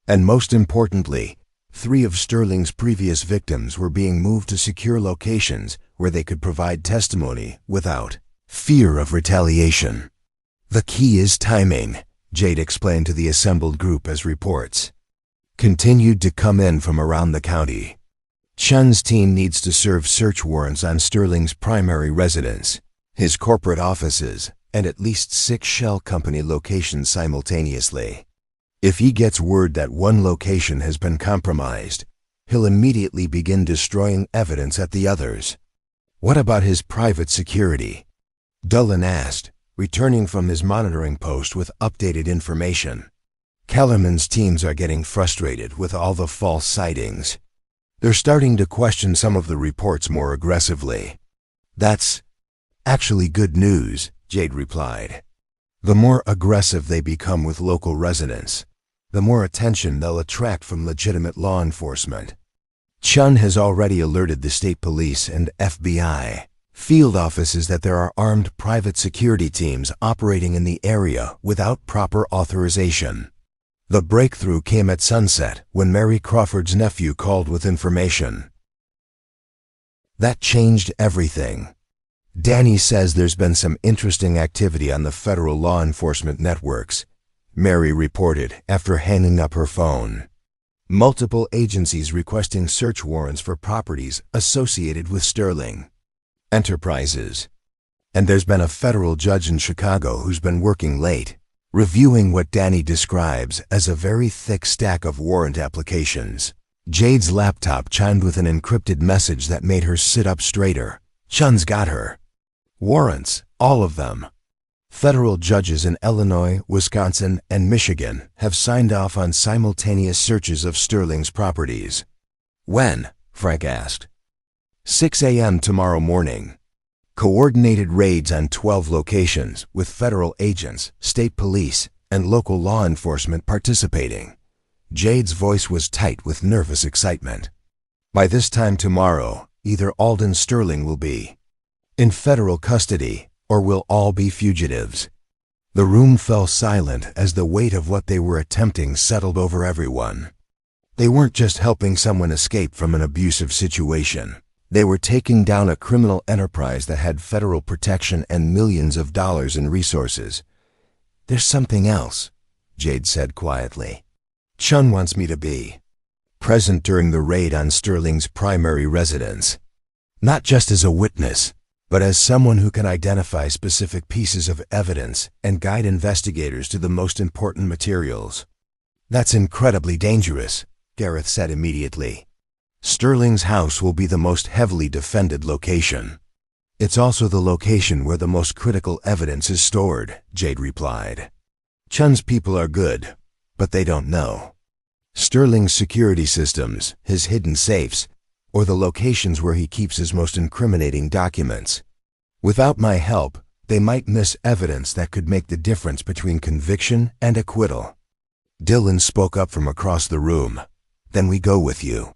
And most importantly, 3 of Sterling's previous victims were being moved to secure locations where they could provide testimony without fear of retaliation. The key is timing, Jade explained to the assembled group as reports continued to come in from around the county. Chun's team needs to serve search warrants on Sterling's primary residence, his corporate offices, and at least 6 shell company locations simultaneously. If he gets word that one location has been compromised, he'll immediately begin destroying evidence at the others. What about his private security? Dillon asked, returning from his monitoring post with updated information. Kellerman's teams are getting frustrated with all the false sightings. They're starting to question some of the reports more aggressively. That's actually good news, Jade replied. The more aggressive they become with local residents, the more attention they'll attract from legitimate law enforcement. Chun has already alerted the state police and FBI field offices that there are armed private security teams operating in the area without proper authorization. The breakthrough came at sunset when Mary Crawford's nephew called with information. That changed everything. Danny says there's been some interesting activity on the federal law enforcement networks, Mary reported after hanging up her phone. Multiple agencies requesting search warrants for properties associated with Sterling Enterprises. And there's been a federal judge in Chicago who's been working late, reviewing what Danny describes as a very thick stack of warrant applications. Jade's laptop chimed with an encrypted message that made her sit up straighter. Chun's got her. Warrants, all of them. Federal judges in Illinois, Wisconsin, and Michigan have signed off on simultaneous searches of Sterling's properties. When? Frank asked. 6 a.m. tomorrow morning. Coordinated raids on 12 locations with federal agents, state police, and local law enforcement participating. Jade's voice was tight with nervous excitement. By this time tomorrow, either Alden Sterling will be in federal custody or we'll all be fugitives. The room fell silent as the weight of what they were attempting settled over everyone. They weren't just helping someone escape from an abusive situation. They were taking down a criminal enterprise that had federal protection and millions of dollars in resources. There's something else, Jade said quietly. Chun wants me to be present during the raid on Sterling's primary residence. Not just as a witness, but as someone who can identify specific pieces of evidence and guide investigators to the most important materials. That's incredibly dangerous, Gareth said immediately. Sterling's house will be the most heavily defended location. It's also the location where the most critical evidence is stored, Jade replied. Chun's people are good, but they don't know Sterling's security systems, his hidden safes, or the locations where he keeps his most incriminating documents. Without my help, they might miss evidence that could make the difference between conviction and acquittal. Dillon spoke up from across the room. Then we go with you.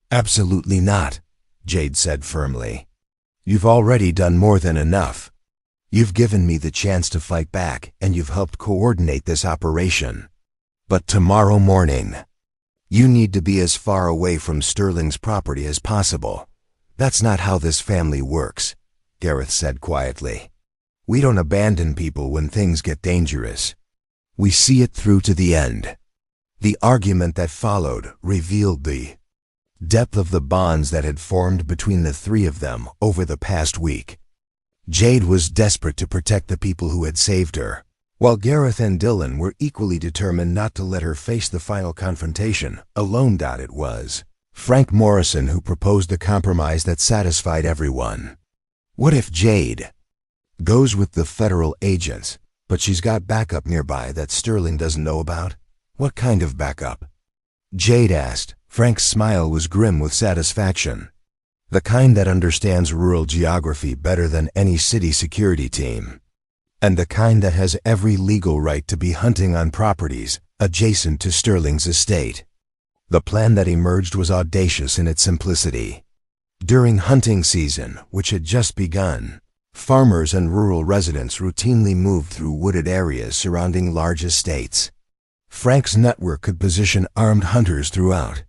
Absolutely not, Jade said firmly. You've already done more than enough. You've given me the chance to fight back, and you've helped coordinate this operation. But tomorrow morning, you need to be as far away from Sterling's property as possible. That's not how this family works, Gareth said quietly. We don't abandon people when things get dangerous. We see it through to the end. The argument that followed revealed the depth of the bonds that had formed between the 3 of them over the past week. Jade was desperate to protect the people who had saved her, while Gareth and Dillon were equally determined not to let her face the final confrontation alone. It was Frank Morrison who proposed the compromise that satisfied everyone. What if Jade goes with the federal agents, but she's got backup nearby that Sterling doesn't know about? What kind of backup? Jade asked. Frank's smile was grim with satisfaction. The kind that understands rural geography better than any city security team. and the kind that has every legal right to be hunting on properties adjacent to Sterling's estate. The plan that emerged was audacious in its simplicity. During hunting season, which had just begun, farmers and rural residents routinely moved through wooded areas surrounding large estates. Frank's network could position armed hunters throughout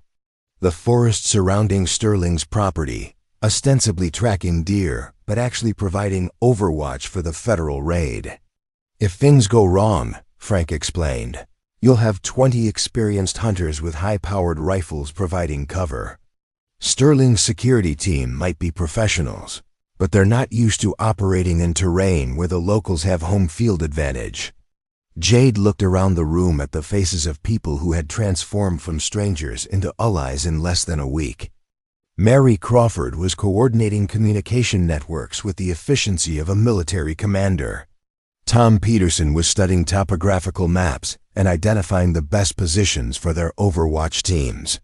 the forest surrounding Sterling's property, ostensibly tracking deer, but actually providing overwatch for the federal raid. If things go wrong, Frank explained, you'll have 20 experienced hunters with high-powered rifles providing cover. Sterling's security team might be professionals, but they're not used to operating in terrain where the locals have home field advantage. Jade looked around the room at the faces of people who had transformed from strangers into allies in less than a week. Mary Crawford was coordinating communication networks with the efficiency of a military commander. Tom Peterson was studying topographical maps and identifying the best positions for their Overwatch teams.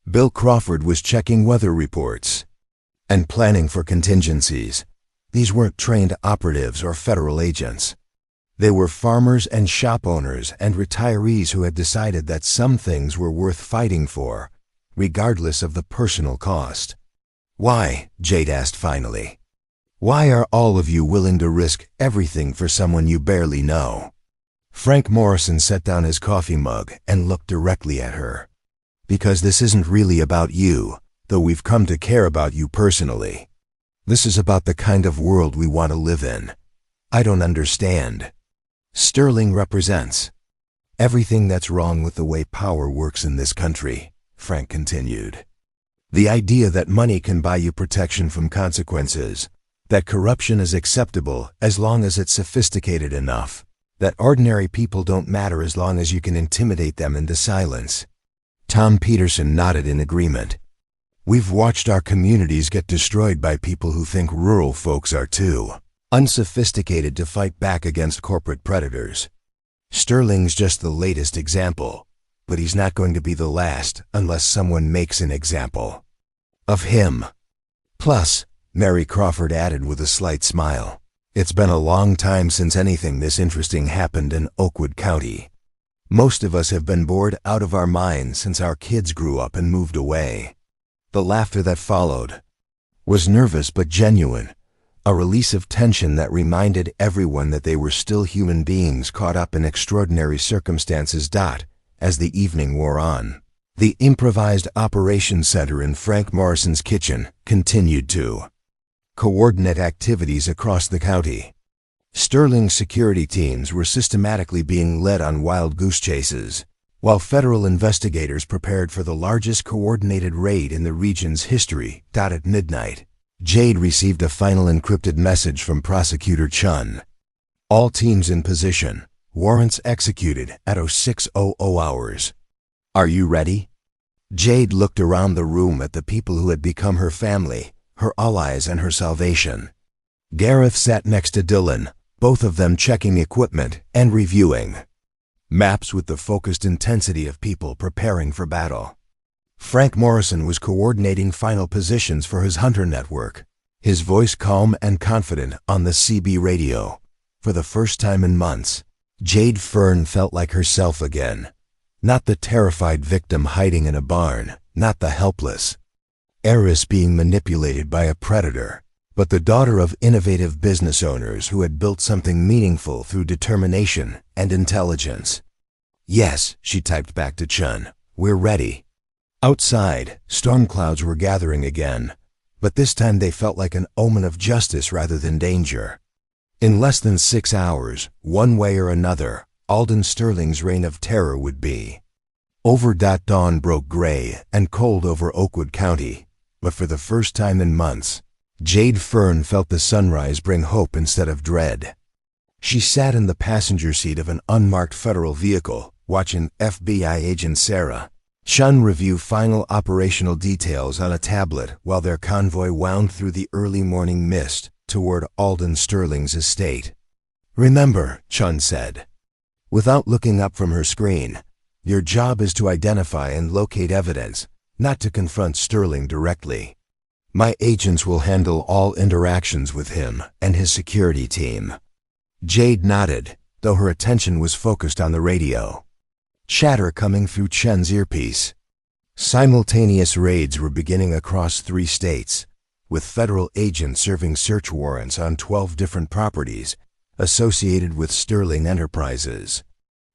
Bill Crawford was checking weather reports and planning for contingencies. These weren't trained operatives or federal agents. They were farmers and shop owners and retirees who had decided that some things were worth fighting for, regardless of the personal cost. Why? Jade asked finally. Why are all of you willing to risk everything for someone you barely know? Frank Morrison set down his coffee mug and looked directly at her. Because this isn't really about you, though we've come to care about you personally. This is about the kind of world we want to live in. I don't understand. Sterling represents everything that's wrong with the way power works in this country, Frank continued. The idea that money can buy you protection from consequences, that corruption is acceptable as long as it's sophisticated enough, that ordinary people don't matter as long as you can intimidate them into silence. Tom Peterson nodded in agreement. We've watched our communities get destroyed by people who think rural folks are too unsophisticated to fight back against corporate predators. Sterling's just the latest example, but he's not going to be the last unless someone makes an example of him. Plus, Mary Crawford added with a slight smile, it's been a long time since anything this interesting happened in Oakwood County. Most of us have been bored out of our minds since our kids grew up and moved away. The laughter that followed was nervous but genuine, a release of tension that reminded everyone that they were still human beings caught up in extraordinary circumstances. As the evening wore on, the improvised operations center in Frank Morrison's kitchen continued to coordinate activities across the county. Sterling's security teams were systematically being led on wild goose chases, while federal investigators prepared for the largest coordinated raid in the region's history. At midnight, Jade received a final encrypted message from Prosecutor Chun. All teams in position. Warrants executed at 0600 hours. Are you ready? Jade looked around the room at the people who had become her family, her allies, and her salvation. Gareth sat next to Dylan, both of them checking equipment and reviewing maps with the focused intensity of people preparing for battle. Frank Morrison was coordinating final positions for his hunter network, his voice calm and confident on the CB radio. For the first time in months, Jade Fern felt like herself again. Not the terrified victim hiding in a barn, not the helpless heiress being manipulated by a predator, but the daughter of innovative business owners who had built something meaningful through determination and intelligence. Yes, she typed back to Chun, we're ready. Outside, storm clouds were gathering again, but this time they felt like an omen of justice rather than danger. In less than 6 hours, one way or another, Alden Sterling's reign of terror would be over. Dawn broke gray and cold over Oakwood County, but for the first time in months, Jade Fern felt the sunrise bring hope instead of dread. She sat in the passenger seat of an unmarked federal vehicle, watching FBI agent Sarah Chun review final operational details on a tablet while their convoy wound through the early morning mist toward Alden Sterling's estate. Remember, Chun said, without looking up from her screen, your job is to identify and locate evidence, not to confront Sterling directly. My agents will handle all interactions with him and his security team. Jade nodded, though her attention was focused on the radio. Chatter coming through Chen's earpiece. Simultaneous raids were beginning across 3 states, with federal agents serving search warrants on 12 different properties associated with Sterling Enterprises.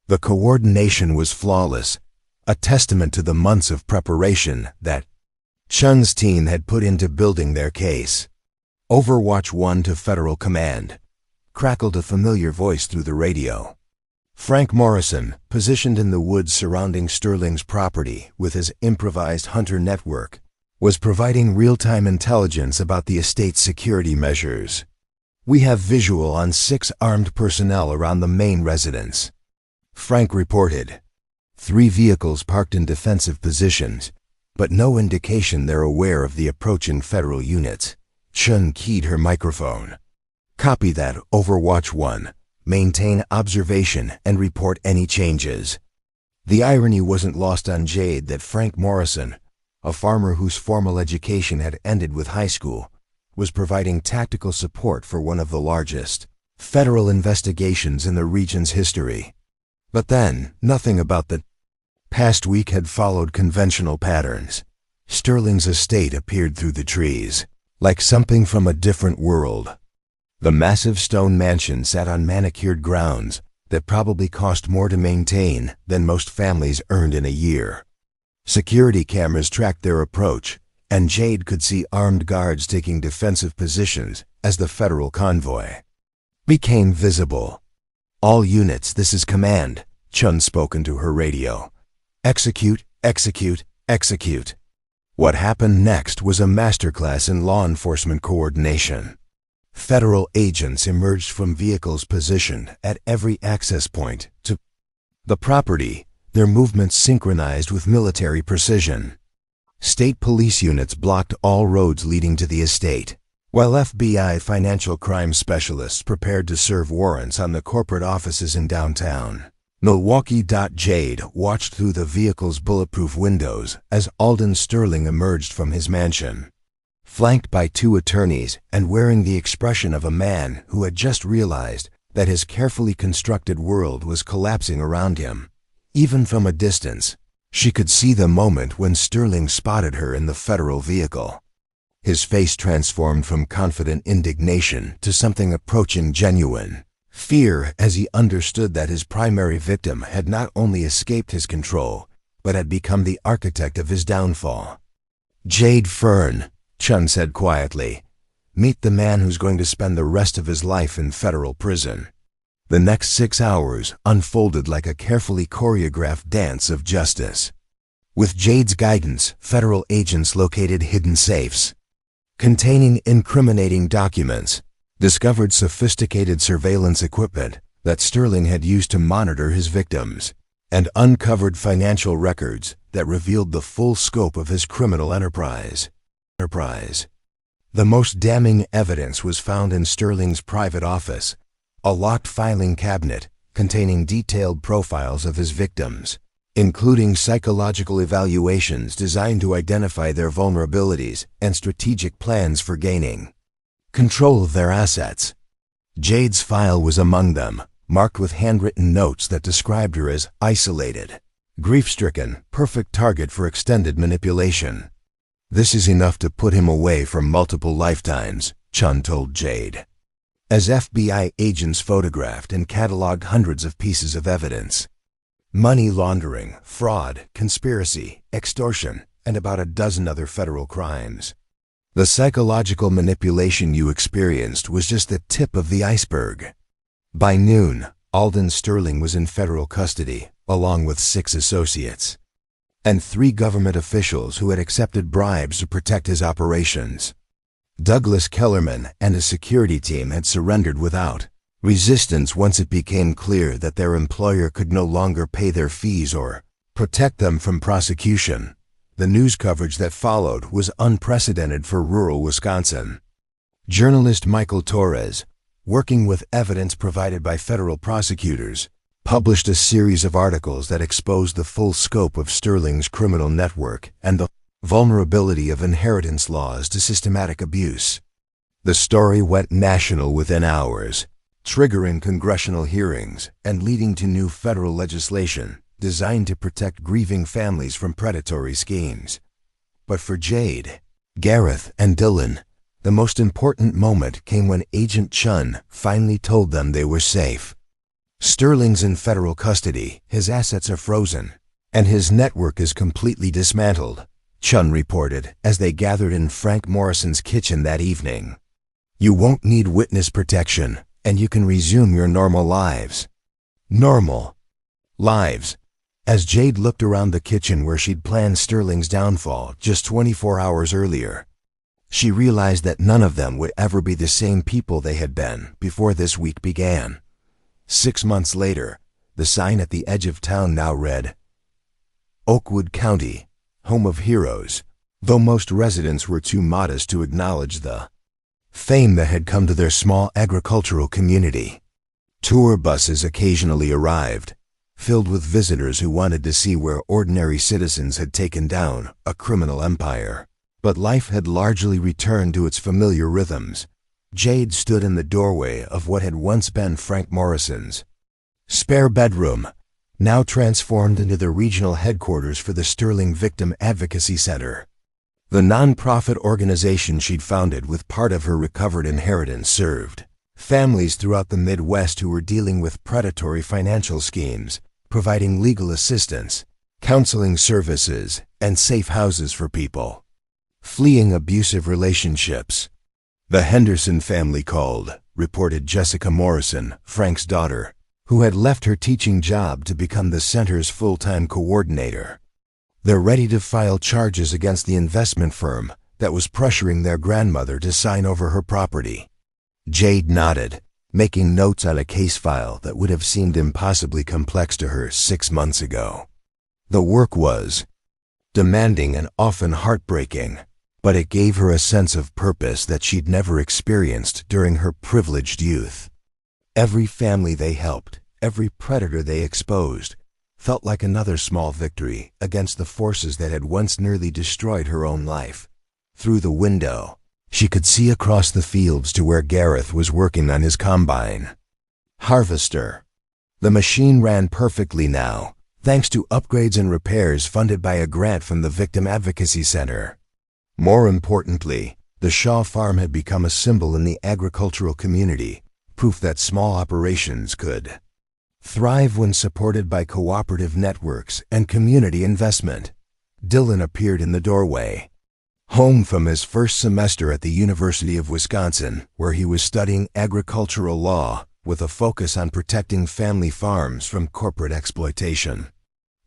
The coordination was flawless, a testament to the months of preparation that Chen's team had put into building their case. Overwatch 1 to Federal Command, crackled a familiar voice through the radio. Frank Morrison, positioned in the woods surrounding Sterling's property with his improvised hunter network, was providing real-time intelligence about the estate's security measures. "We have visual on 6 armed personnel around the main residence," Frank reported. 3 vehicles parked in defensive positions, but no indication they're aware of the approaching federal units. Chen keyed her microphone. "Copy that, Overwatch 1. Maintain observation and report any changes." The irony wasn't lost on Jade that Frank Morrison, a farmer whose formal education had ended with high school, was providing tactical support for one of the largest federal investigations in the region's history. But then, nothing about the past week had followed conventional patterns. Sterling's estate appeared through the trees, like something from a different world. The massive stone mansion sat on manicured grounds that probably cost more to maintain than most families earned in a year. Security cameras tracked their approach, and Jade could see armed guards taking defensive positions as the federal convoy became visible. "All units, this is command," Chun spoke into her radio. "Execute, execute, execute." What happened next was a masterclass in law enforcement coordination. Federal agents emerged from vehicles positioned at every access point to the property, their movements synchronized with military precision. State police units blocked all roads leading to the estate, while FBI financial crime specialists prepared to serve warrants on the corporate offices in downtown Milwaukee. Jade watched through the vehicle's bulletproof windows as Alden Sterling emerged from his mansion, flanked by 2 attorneys and wearing the expression of a man who had just realized that his carefully constructed world was collapsing around him. Even from a distance, she could see the moment when Sterling spotted her in the federal vehicle. His face transformed from confident indignation to something approaching genuine fear as he understood that his primary victim had not only escaped his control, but had become the architect of his downfall. "Jade Fern," Chun said quietly, "meet the man who's going to spend the rest of his life in federal prison." The next 6 hours unfolded like a carefully choreographed dance of justice. With Jade's guidance, federal agents located hidden safes containing incriminating documents, discovered sophisticated surveillance equipment that Sterling had used to monitor his victims, and uncovered financial records that revealed the full scope of his criminal enterprise. The most damning evidence was found in Sterling's private office, a locked filing cabinet containing detailed profiles of his victims, including psychological evaluations designed to identify their vulnerabilities and strategic plans for gaining control of their assets. Jade's file was among them, marked with handwritten notes that described her as isolated, grief-stricken, perfect target for extended manipulation. "This is enough to put him away for multiple lifetimes," Chun told Jade, as FBI agents photographed and cataloged hundreds of pieces of evidence. Money laundering, fraud, conspiracy, extortion, and about a dozen other federal crimes. The psychological manipulation you experienced was just the tip of the iceberg. By noon, Alden Sterling was in federal custody, along with 6 associates, and 3 government officials who had accepted bribes to protect his operations. Douglas Kellerman and a security team had surrendered without resistance once it became clear that their employer could no longer pay their fees or protect them from prosecution. The news coverage that followed was unprecedented for rural Wisconsin. Journalist Michael Torres, working with evidence provided by federal prosecutors, published a series of articles that exposed the full scope of Sterling's criminal network and the vulnerability of inheritance laws to systematic abuse. The story went national within hours. triggering congressional hearings and leading to new federal legislation designed to protect grieving families from predatory schemes. But for Jade, Gareth, and Dylan, the most important moment came when Agent Chun finally told them they were safe. Sterling's in federal custody, his assets are frozen, and his network is completely dismantled, Chun reported as they gathered in Frank Morrison's kitchen that evening. You won't need witness protection, and you can resume your normal lives. Normal lives. As Jade looked around the kitchen where she'd planned Sterling's downfall just 24 hours earlier, she realized that none of them would ever be the same people they had been before this week began. 6 months later, the sign at the edge of town now read, Oakwood County, Home of Heroes, though most residents were too modest to acknowledge the fame that had come to their small agricultural community. Tour buses occasionally arrived, filled with visitors who wanted to see where ordinary citizens had taken down a criminal empire. But life had largely returned to its familiar rhythms. Jade stood in the doorway of what had once been Frank Morrison's spare bedroom, now transformed into the regional headquarters for the Sterling Victim Advocacy Center. The non-profit organization she'd founded with part of her recovered inheritance served families throughout the Midwest who were dealing with predatory financial schemes, providing legal assistance, counseling services, and safe houses for people fleeing abusive relationships. The Henderson family called, reported Jessica Morrison, Frank's daughter, who had left her teaching job to become the center's full-time coordinator. They're ready to file charges against the investment firm that was pressuring their grandmother to sign over her property. Jade nodded, making notes on a case file that would have seemed impossibly complex to her 6 months ago. The work was demanding and often heartbreaking, but it gave her a sense of purpose that she'd never experienced during her privileged youth. Every family they helped, every predator they exposed, felt like another small victory against the forces that had once nearly destroyed her own life. Through the window, she could see across the fields to where Gareth was working on his combine harvester. The machine ran perfectly now, thanks to upgrades and repairs funded by a grant from the Victim Advocacy Center. More importantly, the Shaw farm had become a symbol in the agricultural community, proof that small operations could thrive when supported by cooperative networks and community investment. Dylan appeared in the doorway. Home from his first semester at the University of Wisconsin, where he was studying agricultural law with a focus on protecting family farms from corporate exploitation.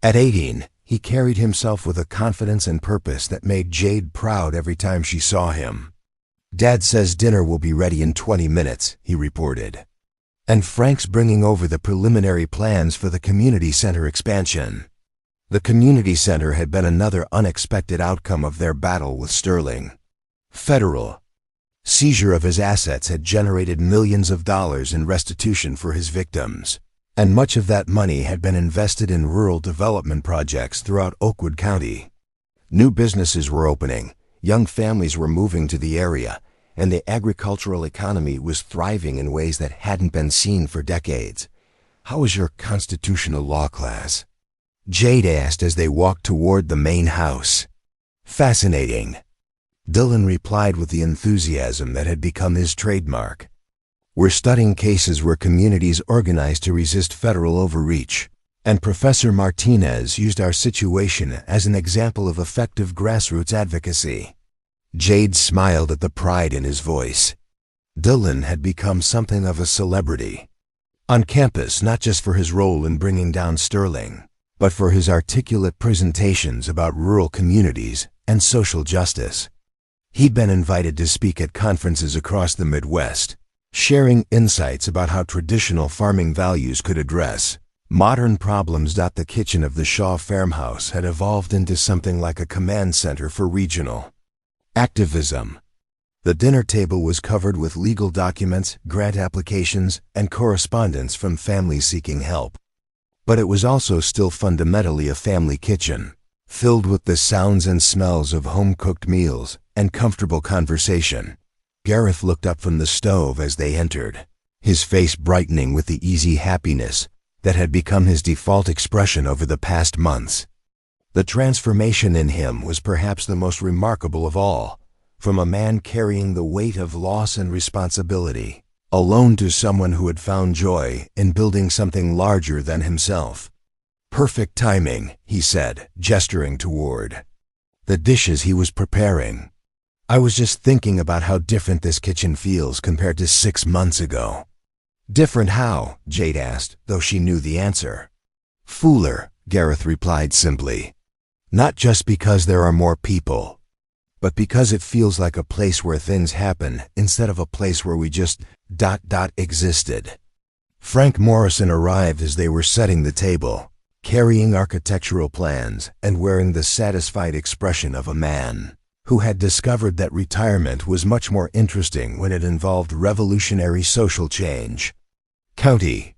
At 18, he carried himself with a confidence and purpose that made Jade proud every time she saw him. Dad says dinner will be ready in 20 minutes, he reported. And Frank's bringing over the preliminary plans for the community center expansion. The community center had been another unexpected outcome of their battle with Sterling. Federal seizure of his assets had generated millions of dollars in restitution for his victims, and much of that money had been invested in rural development projects throughout Oakwood County. New businesses were opening, young families were moving to the area, and the agricultural economy was thriving in ways that hadn't been seen for decades. "How was your constitutional law class?" Jade asked as they walked toward the main house. "Fascinating," Dylan replied with the enthusiasm that had become his trademark. "We're studying cases where communities organized to resist federal overreach, and Professor Martinez used our situation as an example of effective grassroots advocacy." Jade smiled at the pride in his voice. Dylan had become something of a celebrity on campus, not just for his role in bringing down Sterling, but for his articulate presentations about rural communities and social justice. He'd been invited to speak at conferences across the Midwest, sharing insights about how traditional farming values could address modern problems. The kitchen of the Shaw farmhouse had evolved into something like a command center for regional activism. The dinner table was covered with legal documents, grant applications, and correspondence from families seeking help. But it was also still fundamentally a family kitchen, filled with the sounds and smells of home-cooked meals and comfortable conversation. Gareth looked up from the stove as they entered. his face brightening with the easy happiness that had become his default expression over the past months. The transformation in him was perhaps the most remarkable of all, from a man carrying the weight of loss and responsibility, alone, to someone who had found joy in building something larger than himself. "Perfect timing," he said, gesturing toward the dishes he was preparing. "I was just thinking about how different this kitchen feels compared to 6 months ago." "Different how?" Jade asked, though she knew the answer. "Fuller," Gareth replied simply. "Not just because there are more people, but because it feels like a place where things happen instead of a place where we just existed." Frank Morrison arrived as they were setting the table, carrying architectural plans and wearing the satisfied expression of a man who had discovered that retirement was much more interesting when it involved revolutionary social change. "County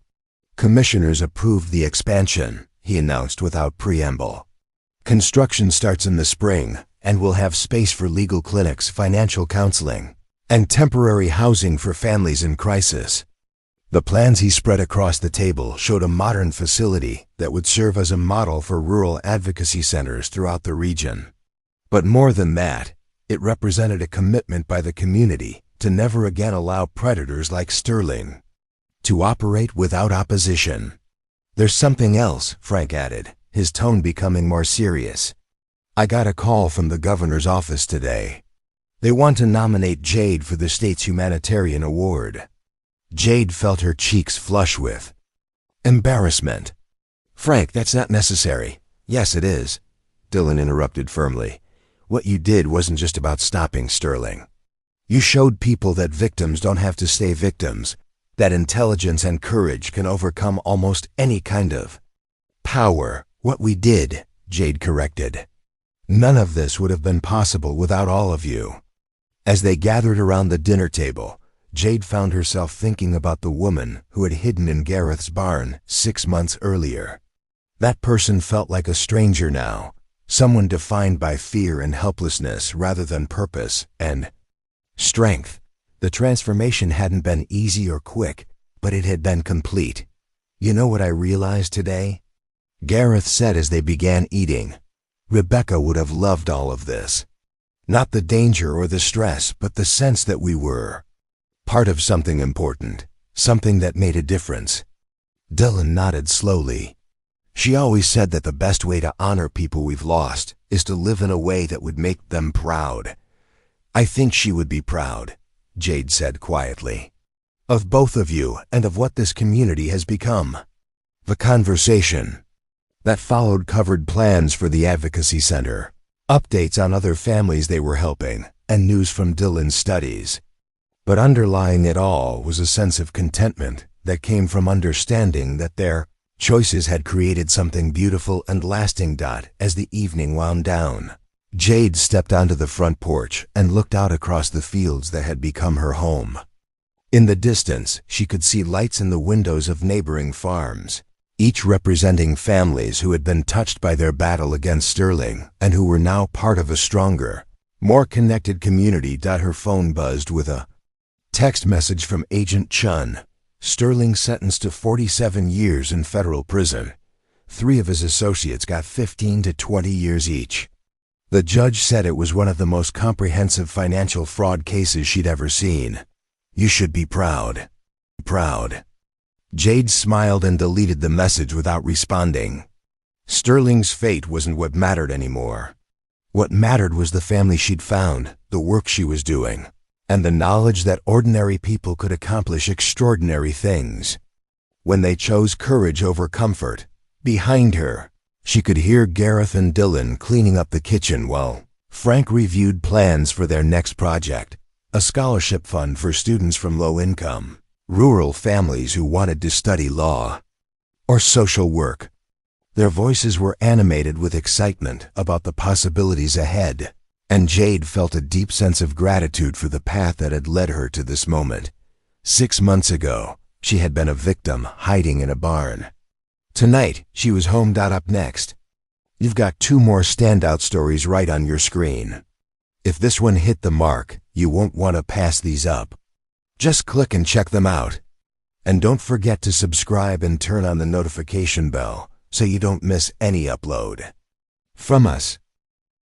commissioners approved the expansion," he announced without preamble. "Construction starts in the spring, and we'll have space for legal clinics, financial counseling, and temporary housing for families in crisis." The plans he spread across the table showed a modern facility that would serve as a model for rural advocacy centers throughout the region. But more than that, it represented a commitment by the community to never again allow predators like Sterling to operate without opposition. "There's something else," Frank added, his tone becoming more serious. "I got a call from the governor's office today. They want to nominate Jade for the state's humanitarian award." Jade felt her cheeks flush with embarrassment. "Frank, that's not necessary." "Yes, it is," Dylan interrupted firmly. "What you did wasn't just about stopping Sterling. You showed people that victims don't have to stay victims, that intelligence and courage can overcome almost any kind of power." "What we did," Jade corrected. "None of this would have been possible without all of you." As they gathered around the dinner table, Jade found herself thinking about the woman who had hidden in Gareth's barn 6 months earlier. That person felt like a stranger now, someone defined by fear and helplessness rather than purpose and strength. The transformation hadn't been easy or quick, but it had been complete. "You know what I realized today?" Gareth said as they began eating. "Rebecca would have loved all of this. Not the danger or the stress, but the sense that we were part of something important, something that made a difference." Dylan nodded slowly. "She always said that the best way to honor people we've lost is to live in a way that would make them proud." "I think she would be proud," Jade said quietly, "of both of you and of what this community has become." The conversation that followed covered plans for the advocacy center, updates on other families they were helping, and news from Dylan's studies. But underlying it all was a sense of contentment that came from understanding that their choices had created something beautiful and lasting. As the evening wound down, Jade stepped onto the front porch and looked out across the fields that had become her home. In the distance, she could see lights in the windows of neighboring farms, each representing families who had been touched by their battle against Sterling and who were now part of a stronger, more connected community. Her phone buzzed with a text message from Agent Chun. "Sterling sentenced to 47 years in federal prison. 3 of his associates got 15 to 20 years each. The judge said it was one of the most comprehensive financial fraud cases she'd ever seen. You should be proud." Proud. Jade smiled and deleted the message without responding. Sterling's fate wasn't what mattered anymore. What mattered was the family she'd found, the work she was doing, and the knowledge that ordinary people could accomplish extraordinary things. When they chose courage over comfort, behind her, she could hear Gareth and Dylan cleaning up the kitchen while Frank reviewed plans for their next project, a scholarship fund for students from low-income, rural families who wanted to study law or social work. Their voices were animated with excitement about the possibilities ahead, and Jade felt a deep sense of gratitude for the path that had led her to this moment. 6 months ago, she had been a victim hiding in a barn. Tonight, she was home. Up next, you've got 2 more standout stories right on your screen. If this one hit the mark, you won't want to pass these up. Just click and check them out. And don't forget to subscribe and turn on the notification bell so you don't miss any upload. From us,